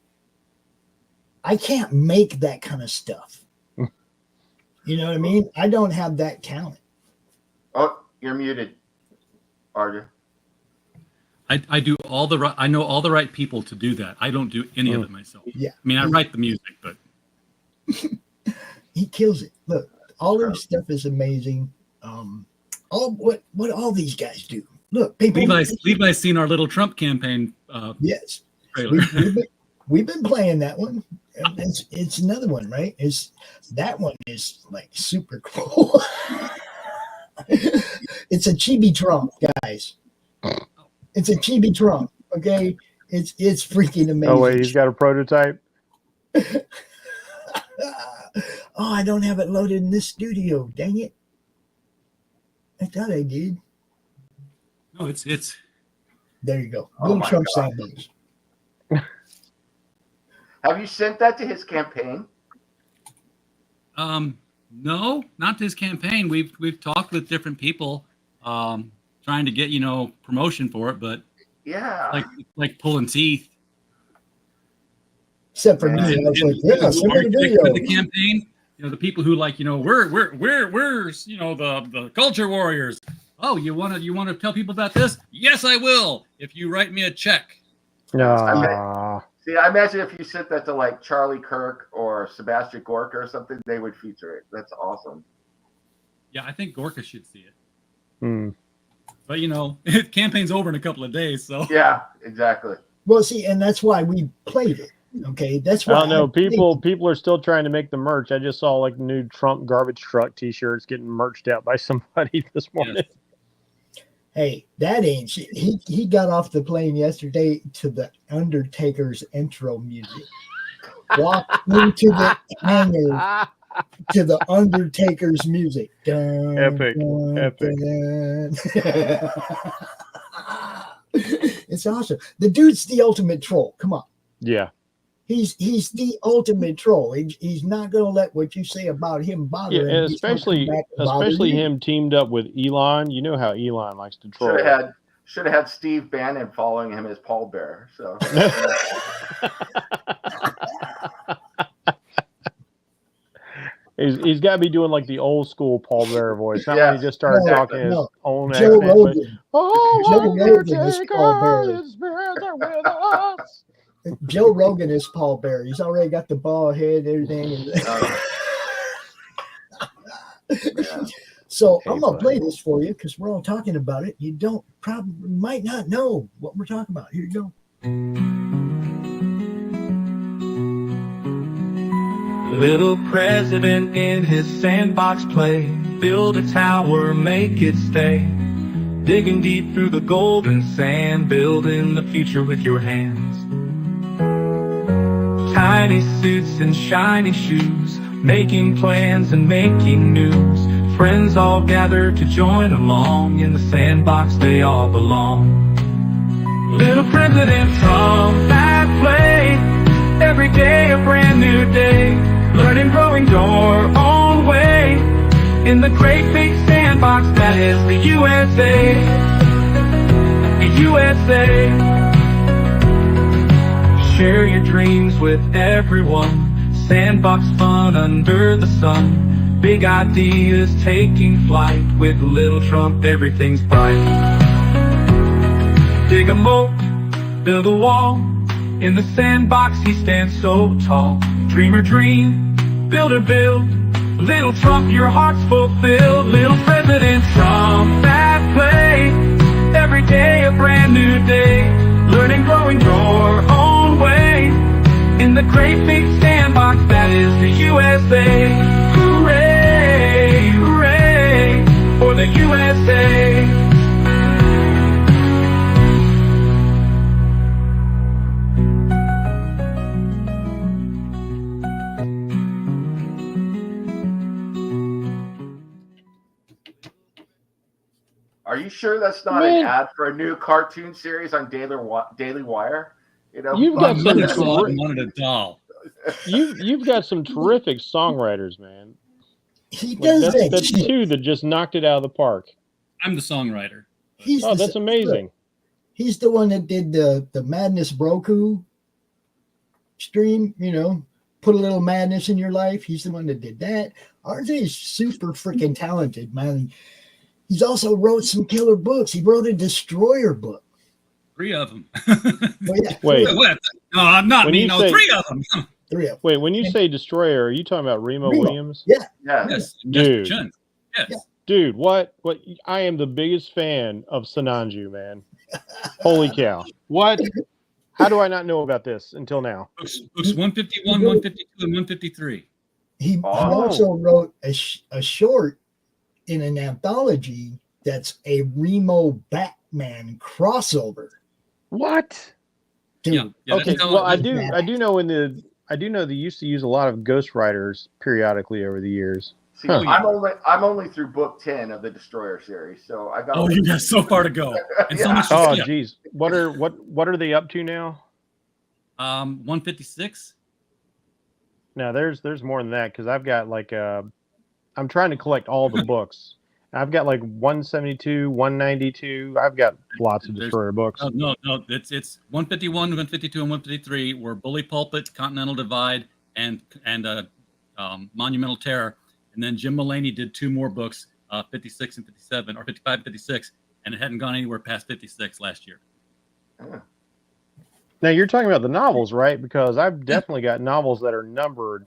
I can't make that kind of stuff. You know what I mean? I don't have that talent. Oh, you're muted, Arthur. I do all the right. I know all the right people to do that. I don't do any of it myself. Yeah. I mean, I write the music, but He kills it. Look, all their stuff is amazing. All what all these guys do. Look, people. Levi's seen our little Trump campaign. Yes, Trailer. we've been playing that one. It's another one, right? That one is like super cool. It's a chibi Trump, guys. It's a chibi Trump. Okay, it's freaking amazing. Oh wait, he's got a prototype. Oh, I don't have it loaded in this studio. Dang it! I thought I did. No, it's. There you go. Oh Little my Trump God. sandals. Have you sent that to his campaign? No, not his campaign. We've talked with different people, trying to get promotion for it, but Yeah. like pulling teeth. Except for me, I was like, yeah, send me the video. The campaign, the people who we're the culture warriors. Oh, you want to tell people about this? Yes, I will. If you write me a check. See, I imagine if you sent that to like Charlie Kirk or Sebastian Gorka or something, they would feature it. That's awesome. Yeah, I think Gorka should see it. Hmm. But campaign's over in a couple of days, so Yeah, exactly. Well, see, and that's why we played it. Okay, that's why. I don't know. People are still trying to make the merch. I just saw like new Trump garbage truck T-shirts getting merched out by somebody this morning. Yes. Hey, that ain't shit. He got off the plane yesterday to the Undertaker's intro music. Walked into the hangar to the Undertaker's music. Dun, Epic. dun. It's awesome. The dude's the ultimate troll. Come on. Yeah. He's the ultimate troll. He's not going to let what you say about him bother him. Yeah, He's gonna come back and bother especially you. him teamed up with Elon. You know how Elon likes to troll. Should have had Steve Bannon following him as pallbearer. So He's got to be doing like the old school Paul Bearer voice. Not when he just started talking his own Joe accent. Rogan. Joe Rogan is Paul Bearer. His spirits are with us. Joe Rogan is Paul Bearer. He's already got the bald head and everything. So I'm going to play this for you because we're all talking about it. You might not know what we're talking about. Here you go. Little president in his sandbox play. Build a tower, make it stay. Digging deep through the golden sand. Building the future with your hands. Tiny suits and shiny shoes. Making plans and making news. Friends all gather to join along. In the sandbox they all belong. Little President Trump at play. Every day a brand new day. Learning, growing your own way. In the great big sandbox that is the USA. The USA. Share your dreams with everyone. Sandbox fun under the sun. Big ideas taking flight. With little Trump, everything's bright. Dig a moat, build a wall. In the sandbox, he stands so tall. Dreamer dream, builder build. Little Trump, your heart's fulfilled. Little President Trump at play. Every day a brand new day. Learning, growing your own way. In the great big sandbox that is the USA. Hooray, hooray, for the USA. Are you sure that's not an ad for a new cartoon series on Daily Wire? You know, You've got some wanted a doll. You've got some terrific songwriters, man. He does that's two that just knocked it out of the park. I'm the songwriter. That's amazing. He's the one that did the Madness Broku stream, you know, put a little madness in your life. He's the one that did that. RJ is super freaking talented, man. He's also wrote some killer books. He wrote a Destroyer book. 3 of them. Oh, yeah. Wait. What? No, not me. No, 3 of them. 3 of them. Wait, when you say Destroyer, are you talking about Remo Williams? Yeah. Yes. Dude. Yes. Yeah. Dude, what? I am the biggest fan of Sinanju, man. Holy cow. What? How do I not know about this until now? Books 151, 152, and 153. He also wrote a short in an anthology that's a Remo Batman crossover. What? Dude. Yeah, okay. Well, I do know they used to use a lot of ghostwriters periodically over the years. See, I'm only through book 10 of the Destroyer series, so I got. Oh, you got so far to go. And so much oh, geez. What are they up to now? 156. No, there's more than that because I've got like I'm trying to collect all the books. I've got like 172, 192. I've got lots of Destroyer books. No, it's 151, 152, and 153 were Bully Pulpit, Continental Divide, and Monumental Terror. And then Jim Mulaney did 2 more books, 56 and 57, or 55 and 56, and it hadn't gone anywhere past 56 last year. Now you're talking about the novels, right? Because I've definitely got novels that are numbered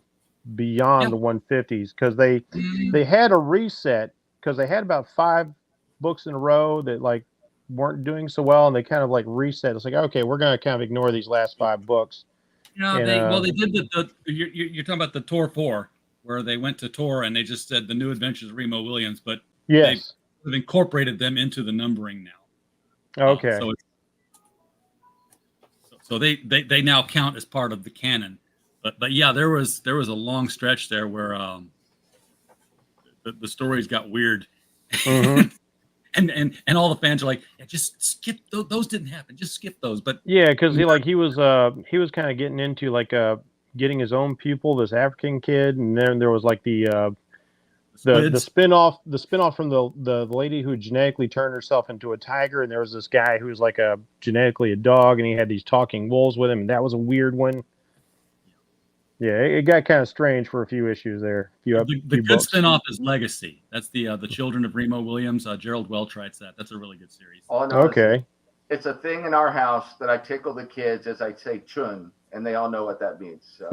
beyond the 150s because they had a reset because they had about 5 books in a row that like weren't doing so well, and they kind of like reset. It's like, okay, we're going to kind of ignore these last 5 books. No, they did you're talking about the Tor 4 where they went to Tor and they just said the New Adventures of Remo Williams, but yes, they've incorporated them into the numbering now. Okay, so they now count as part of the canon. But yeah, there was a long stretch there where the stories got weird, and all the fans are like, yeah, just skip those. Didn't happen. Just skip those. But yeah, because he was kind of getting into like getting his own pupil, this African kid, and then there was like the spinoff from the lady who genetically turned herself into a tiger, and there was this guy who was like genetically a dog, and he had these talking wolves with him, and that was a weird one. Yeah, it got kind of strange for a few issues there. The good spinoff is Legacy. That's the Children of Remo Williams. Gerald Welch writes that. That's a really good series. Okay. It's a thing in our house that I tickle the kids as I say chun, and they all know what that means. So.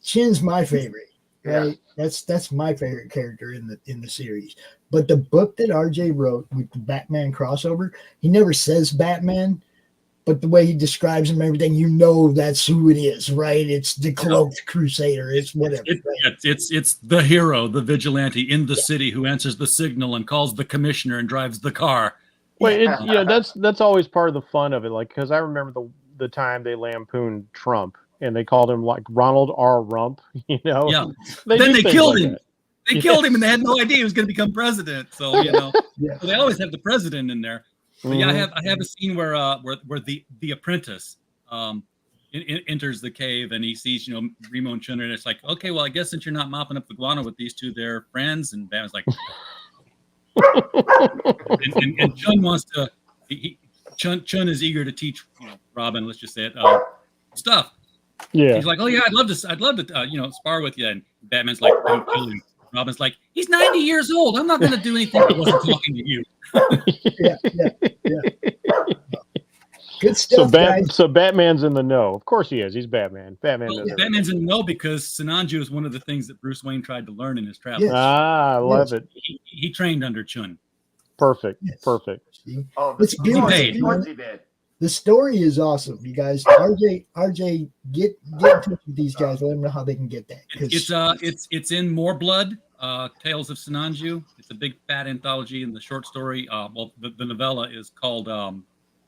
Chin's my favorite. Right? Yeah. That's my favorite character in the series. But the book that RJ wrote with the Batman crossover, he never says Batman, but the way he describes him, everything, you know that's who it is, right? It's the cloaked crusader. It's whatever. It's the hero, the vigilante in the city who answers the signal and calls the commissioner and drives the car. Well, that's always part of the fun of it. Like, because I remember the time they lampooned Trump and they called him like Ronald R. Rump. You know, then they killed him. They killed him, and they had no idea he was going to become president. So so they always have the president in there. But yeah, I have a scene where the apprentice enters the cave and he sees, Remo and Chun, and it's like, okay, well, I guess since you're not mopping up the guano with these two, they're friends. And Batman's like, and Chun wants to. Chun is eager to teach Robin. Let's just say it stuff. Yeah. He's like, oh yeah, I'd love to spar with you. And Batman's like, don't kill him. Robin's like, he's 90 years old. I'm not going to do anything. I wasn't talking to you. Yeah. Good stuff, guys. So Batman's in the know. Of course he is. He's Batman. Batman's in the know because Sinanju is one of the things that Bruce Wayne tried to learn in his travels. Yes. I love it. He trained under Chun. Perfect. Yes. Perfect. Oh, It's beautiful. He did. The story is awesome, you guys. RJ, get in touch with these guys. Let them know how they can get that. It's in More Blood, Tales of Sinanju. It's a big fat anthology, and the short story, the novella is called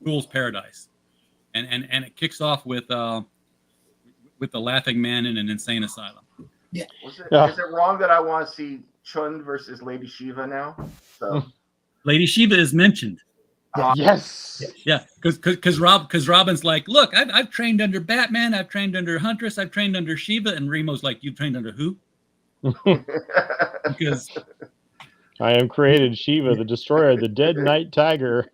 Fool's Paradise, and it kicks off with the Laughing Man in an insane asylum. Yeah. Is it wrong that I want to see Chun versus Lady Shiva now? So Lady Shiva is mentioned. Yes. Yeah, because Robin's like, look, I've trained under Batman, I've trained under Huntress, I've trained under Shiva, and Remo's like, you trained under who? Because I am created Shiva, the destroyer, the dead night tiger.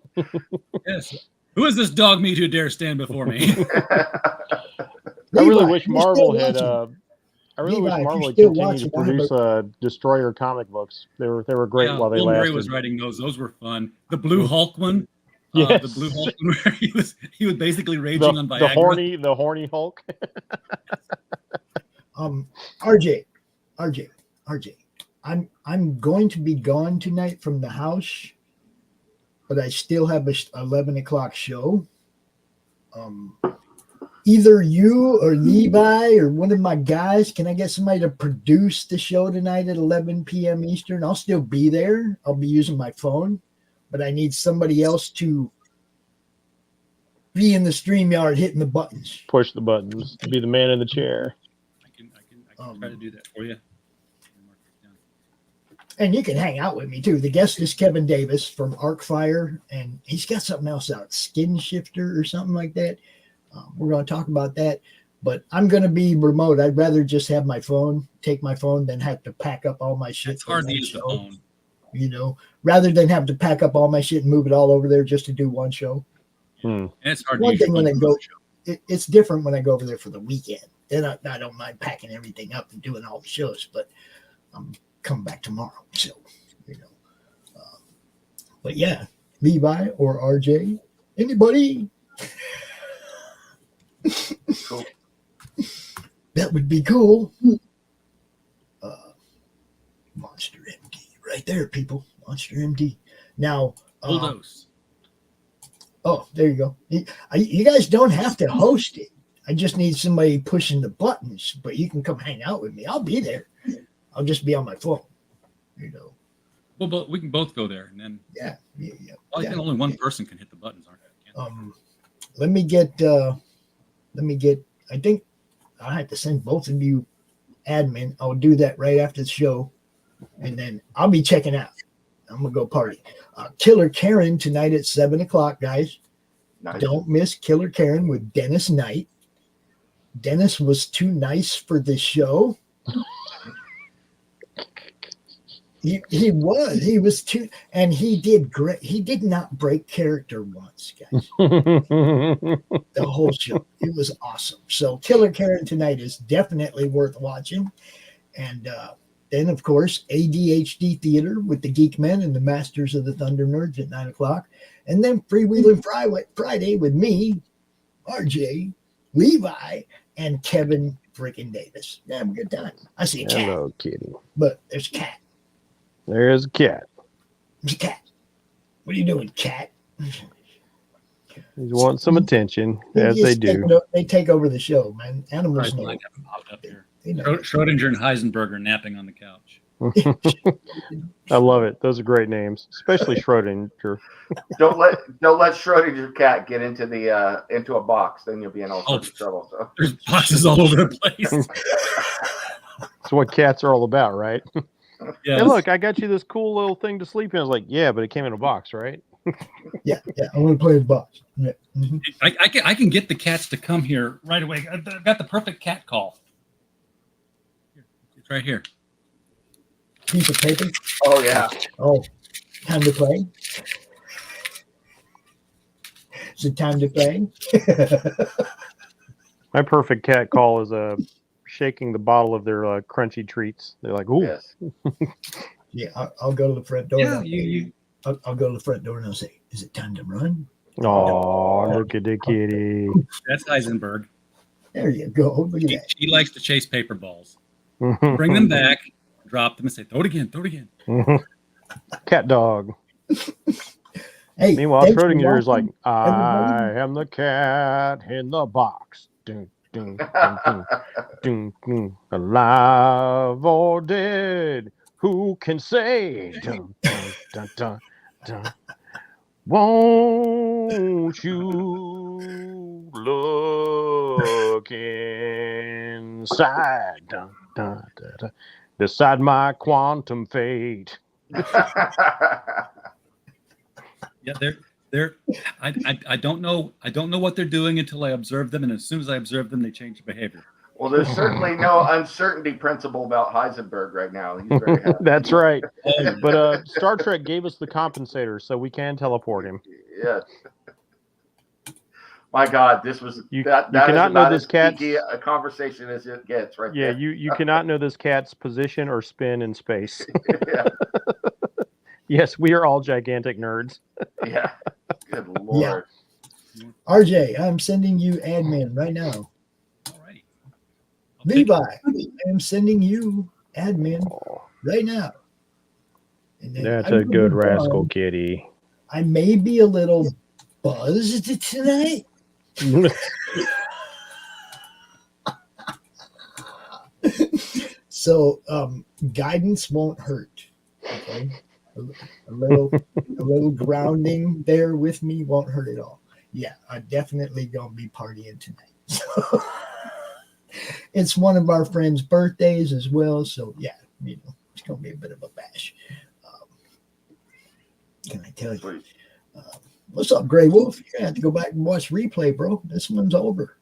Yes. Who is this dog meat who dare stand before me? I really wish Marvel had. I really wish Marvel had continued to produce Destroyer comic books. They were great while they Bill lasted. Murray was writing those. Those were fun. The Blue Hulk one. Yes. The Blue Hulk one where he was basically raging on Viagra. The horny Hulk. RJ, I'm going to be gone tonight from the house, but I still have a 11 o'clock show. Either you or Levi or one of my guys, can I get somebody to produce the show tonight at 11 p.m. Eastern? I'll still be there. I'll be using my phone, but I need somebody else to be in the StreamYard hitting the buttons. Push the buttons. Be the man in the chair. I can try to do that for you. And you can hang out with me too. The guest is Kevin Davis from Arcfire, and he's got something else out, Skin Shifter or something like that. We're going to talk about that, but I'm going to be remote. I'd rather just have my phone, take my phone, than have to pack up all my shit. It's hard to use the phone. Rather than have to pack up all my shit and move it all over there just to do one show. And it's hard One to thing use when I go, it's different when I go over there for the weekend. Then I don't mind packing everything up and doing all the shows, but I'm coming back tomorrow. So, but yeah, Levi or RJ, anybody? Cool. That would be cool. Monster MD, right there, people. Monster MD. Now, Bulldoze. Oh, there you go. You guys don't have to host it. I just need somebody pushing the buttons, but you can come hang out with me. I'll be there. I'll just be on my phone. Well, but we can both go there, and then yeah. Well, I think only one person can hit the buttons, aren't they? Let me get. I think I have to send both of you admin. I'll do that right after the show, and then I'll be checking out. I'm gonna go party. Killer Karen tonight at 7 o'clock, guys. Nice. Don't miss Killer Karen with Dennis Knight. Dennis was too nice for this show. He was too, and he did great. He did not break character once, guys. The whole show, it was awesome. So Killer Karen tonight is definitely worth watching. And then, of course, ADHD Theater with the Geekmen and the Masters of the Thunder Nerds at 9 o'clock. And then Freewheeling Friday with me, RJ, Levi, and Kevin freaking Davis. Have a good time. I see a cat. Hello, kitty. But there's a cat. There's a cat. There's a cat. What are you doing, cat? He's wanting some attention, as they do. They take over the show, man. Animals know. Up here. Schrodinger and Heisenberg are napping on the couch. I love it. Those are great names, especially Schrodinger. Don't let Schrodinger's cat get into a box. Then you'll be in all sorts of trouble. So there's boxes all over the place. That's what cats are all about, right? Yeah. Hey, look, I got you this cool little thing to sleep in. I was like, yeah, but it came in a box, right? Yeah, I want to play with box. Yeah. Mm-hmm. I can get the cats to come here right away. I've got the perfect cat call. It's right here. Piece of paper. Oh yeah. Oh, time to play. Is it time to play? My perfect cat call is shaking the bottle of their crunchy treats. They're like, ooh. Yes. Yeah, I'll go to the front door. Yeah, I'll go to the front door and I'll say, "Is it time to run?" Oh, look at the kitty. That's Heisenberg. There you go. Look at that. She likes to chase paper balls. Bring them back, drop them, and say, "Throw it again, throw it again." Cat dog. Hey, meanwhile, thanks for Schrodinger is like, watching, I everybody. am the cat in the box. Dun, dun, dun, dun, dun, dun. Alive or dead, who can say? Dun, dun, dun, dun, dun. Won't you look inside? Dun, dun, dun, dun. Decide my quantum fate. Yeah, they're. I don't know what they're doing until I observe them, and as soon as I observe them, they change behavior. Well, there's certainly no uncertainty principle about Heisenberg right now. He's very happy. That's right. But Star Trek gave us the compensator, so we can teleport him. Yeah. My God, this was You that cannot is know about this as cat's geeky a conversation as it gets, right? Yeah, there. you cannot know this cat's position or spin in space. Yeah. Yes, we are all gigantic nerds. Yeah. Good Lord. Yeah. RJ, I'm sending you admin right now. Alrighty. Levi, I am sending you admin right now. And then That's I'm a good gonna go rascal on. kitty. I may be a little buzzed tonight. So guidance won't hurt. Okay. A little grounding there with me won't hurt at all. Yeah, I'm definitely gonna be partying tonight. So, it's one of our friends' birthdays as well. So yeah, it's gonna be a bit of a bash. Can I tell you? What's up, Gray Wolf? You're gonna have to go back and watch replay, bro. This one's over.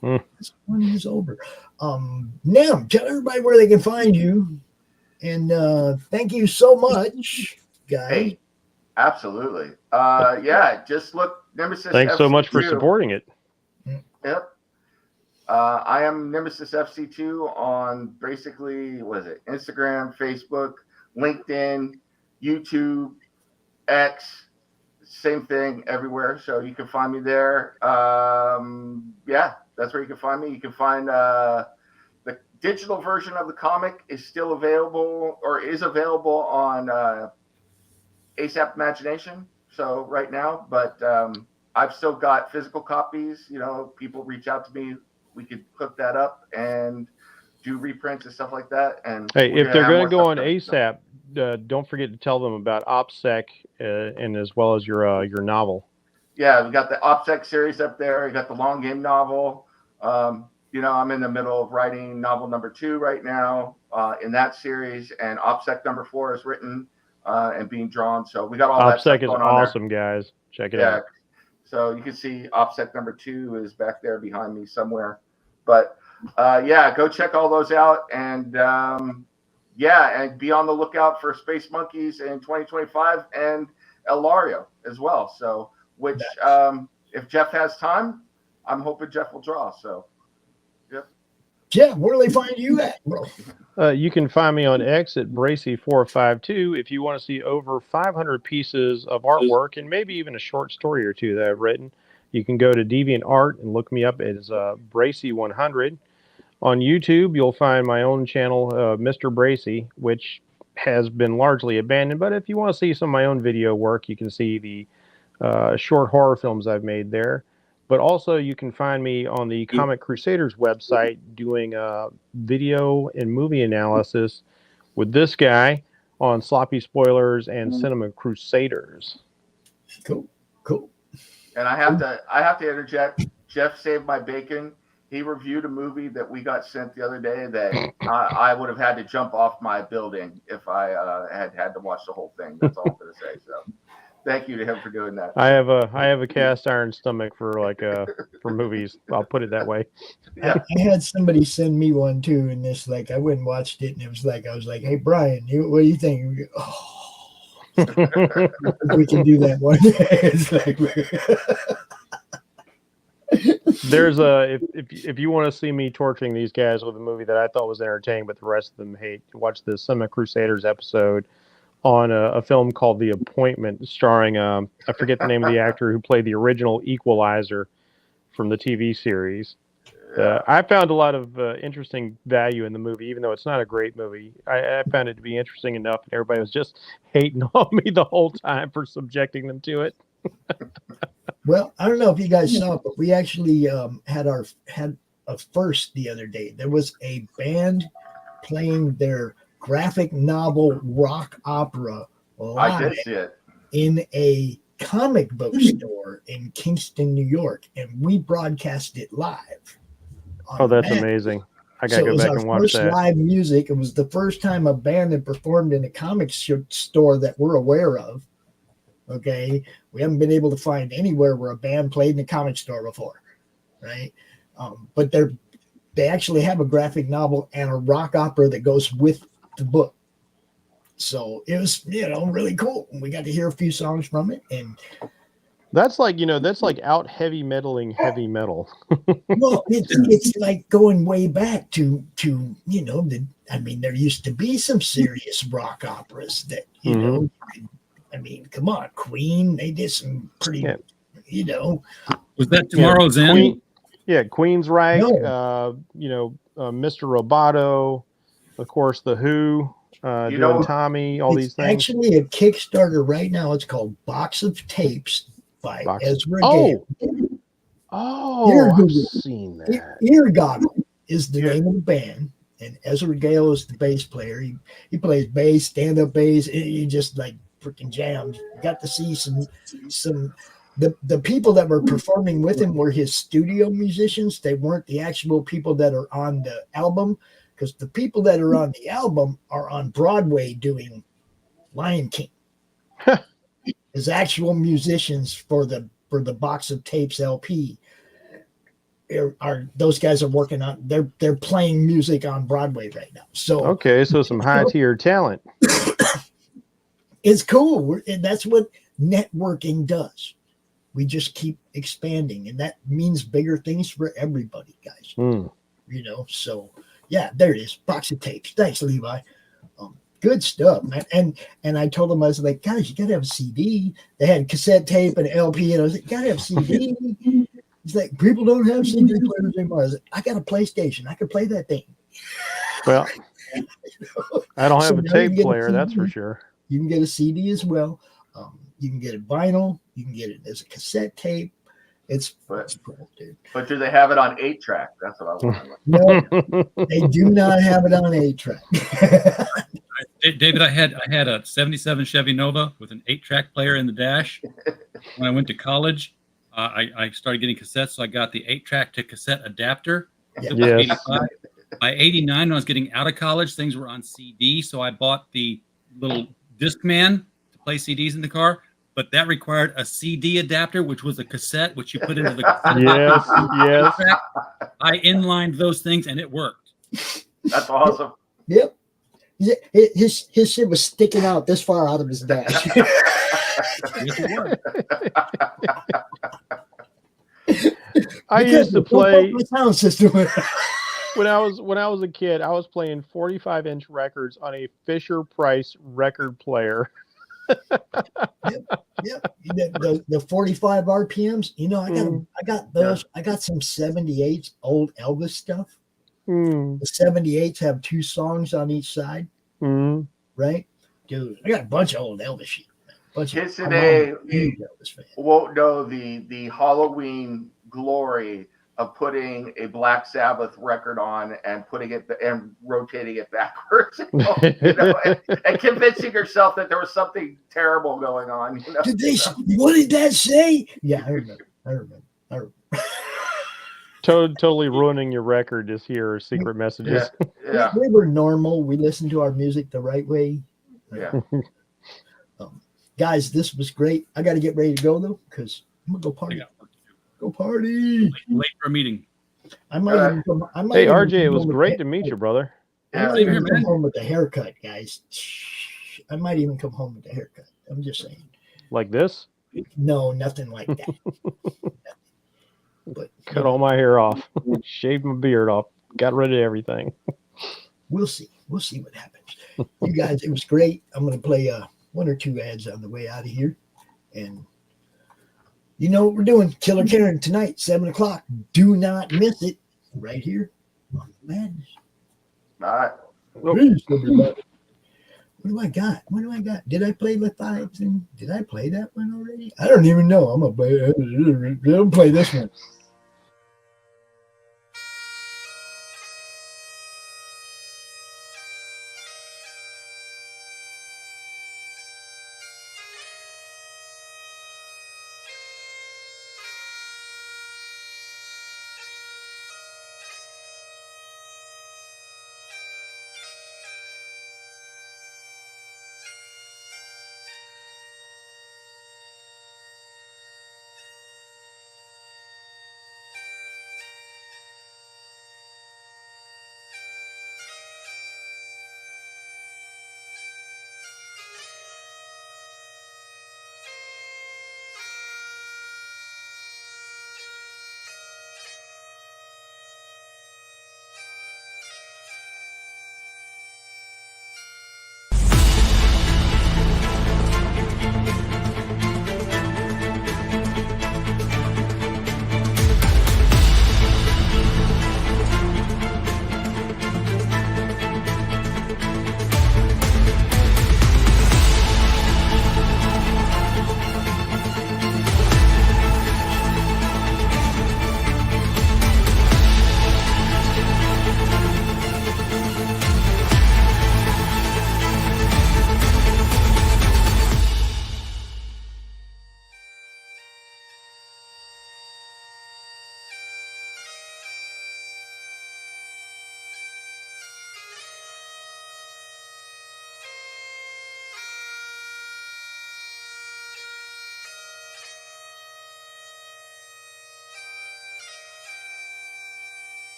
This one is over. NeM, tell everybody where they can find you. And thank you so much, guys. Hey, absolutely. Yeah, just look Nemesis. Thanks so much for FC2. supporting it. Yep. I am Nemesis FC2 on basically, Instagram, Facebook, LinkedIn, YouTube, X, same thing everywhere. So you can find me there. Yeah, that's where you can find me. You can find the digital version of the comic is still available or is available on ASAP Imagination. So right now, but I've still got physical copies. People reach out to me. We could hook that up and do reprints and stuff like that. And hey, if they're going to go on ASAP, don't forget to tell them about OPSEC and as well as your novel. Yeah, we got the OPSEC series up there. We got the long game novel. I'm in the middle of writing novel number 2 right now in that series, and OPSEC number 4 is written and being drawn. So we got all that stuff OPSEC is going on awesome, there. guys. Check it out. So you can see OPSEC number 2 is back there behind me somewhere. But go check all those out, and and be on the lookout for Space Monkeys in 2025 and El Lario as well. So if Jeff has time, I'm hoping Jeff will draw. So. Jeff, where do they find you at, bro? You can find me on X at Bracey452 if you want to see over 500 pieces of artwork and maybe even a short story or two that I've written. You can go to DeviantArt and look me up as Bracey100. On YouTube, you'll find my own channel, Mr. Bracey, which has been largely abandoned. But if you want to see some of my own video work, you can see the short horror films I've made there. But also you can find me on the Comic Crusaders website doing video and movie analysis with this guy on Sloppy Spoilers and Cinema Crusaders. Cool. And I have to interject. Jeff saved my bacon. He reviewed a movie that we got sent the other day that I would have had to jump off my building if I had to watch the whole thing. That's all I'm going to say. So Thank you to him for doing that. I have a cast iron stomach for for movies. I'll put it that way. Yeah. I had somebody send me one too, and this I went and watched it, and it was I was like, "Hey Brian, what do you think?" We can do that one. It's There's if you want to see me torturing these guys with a movie that I thought was entertaining, but the rest of them hate, watch the Cinema Crusaders episode on a film called The Appointment, starring I forget the name of the actor who played the original Equalizer from the TV series. I found a lot of interesting value in the movie, even though it's not a great movie. I found it to be interesting enough, and everybody was just hating on me the whole time for subjecting them to it. Well, I don't know if you guys saw it, but we actually had a first the other day. There was a band playing their graphic novel rock opera live I did see it in a comic book store in Kingston, New York, and we broadcast it live. Oh, that's amazing. I gotta go back and watch that. Live music. It was the first time a band had performed in a comic store that we're aware of. Okay, we haven't been able to find anywhere where a band played in a comic store before, right? But they actually have a graphic novel and a rock opera that goes with the book. So it was, really cool. We got to hear a few songs from it, and that's out heavy metaling heavy metal. Well, it's like going way back to there used to be some serious rock operas that come on, Queen, they did some pretty, Was that Tomorrow's End? Queensryche, Mr. Roboto, of course, The Who, doing Tommy, all these things. Actually a Kickstarter right now. It's called Box of Tapes by Ezra Gale. I've seen that. Eargoggle is the name of the band, and Ezra Gale is the bass player. He plays bass, stand-up bass. He just freaking jams. Got to see some the people that were performing with him were his studio musicians. They weren't the actual people that are on the album, because the people that are on the album are on Broadway doing Lion King. His actual musicians for the Box of Tapes LP are those guys are working on. They're playing music on Broadway right now. So so some high tier talent. It's cool. And that's what networking does. We just keep expanding, and that means bigger things for everybody, guys. So yeah, there it is. Box of Tapes. Thanks, Levi. Good stuff, man. And I told them, I was like, guys, you gotta have a CD. They had cassette tape and LP, and I was like, gotta have CD. He's like, people don't have CD players anymore. I was like, I got a PlayStation. I can play that thing. Well, I don't have a tape player, that's for sure. You can get a CD as well. You can get it vinyl. You can get it as a cassette tape. It's cool, dude. But do they have it on 8-track? That's what I want. No, they do not have it on 8-track. David, I had a '77 Chevy Nova with an 8-track player in the dash. When I went to college, I started getting cassettes, so I got the 8-track to cassette adapter. Yes. By '89, when I was getting out of college, things were on CD, so I bought the little Discman to play CDs in the car. But that required a CD adapter, which was a cassette, which you put into the cassette. Yes. I inlined those things, and it worked. That's awesome. Yep. His shit was sticking out this far out of his dash. I used to play the sound system. when I was a kid. I was playing 45-inch records on a Fisher Price record player. Yep. The 45 RPMs. I got those. I got some 78s old Elvis stuff. The 78s have 2 songs on each side. Right? Dude, I got a bunch of old Elvis shit. Kids today won't know the Halloween glory of putting a Black Sabbath record on and putting it and rotating it backwards, and convincing yourself that there was something terrible going on. What did that say? Yeah, I remember. Totally ruining your record to hear secret messages. Yeah. We were normal. We listened to our music the right way. Yeah. guys, this was great. I got to get ready to go though, because I'm gonna go party. Go party. Late for a meeting. I might. Even come, hey, RJ, it was great to meet you, brother. I might even come home with a haircut, guys. I might even come home with a haircut. I'm just saying. Like this? No, nothing like that. But cut all my hair off, shaved my beard off, got rid of everything. We'll see. We'll see what happens. You guys, it was great. I'm going to play 1 or 2 ads on the way out of here. And you know what we're doing. Killer Karen tonight, 7 o'clock. Do not miss it. Right here on the Madness. All right. Peace, everybody. What do I got? What do I got? Did I play Leviathan? Did I play that one already? I don't even know. I'm going to play this one.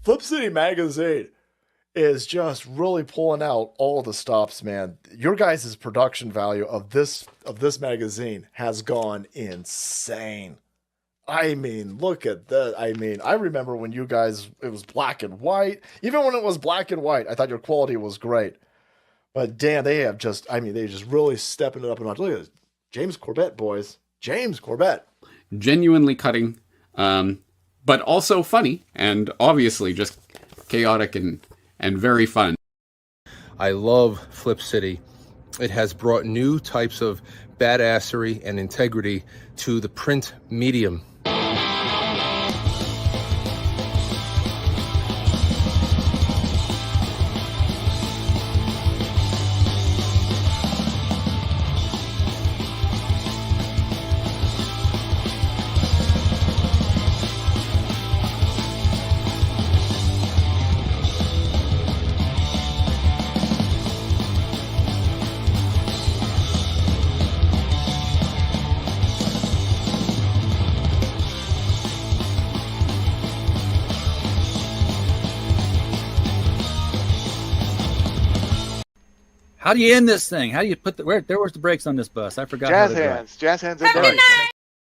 Flip City Magazine is just really pulling out all the stops, man. Your guys' production value of this magazine has gone insane. I mean, look at that. I mean, I remember when you guys, it was black and white. Even when it was black and white, I thought your quality was great. But damn, they have just, I mean, they just really stepping it up a notch. Look at this. James Corbett, boys. James Corbett. Genuinely cutting, but also funny and obviously just chaotic and very fun. I love Flip City. It has brought new types of badassery and integrity to the print medium. How do you end this thing? How do you put the where's the brakes on this bus? I forgot. Jazz hands. Jazz hands are great.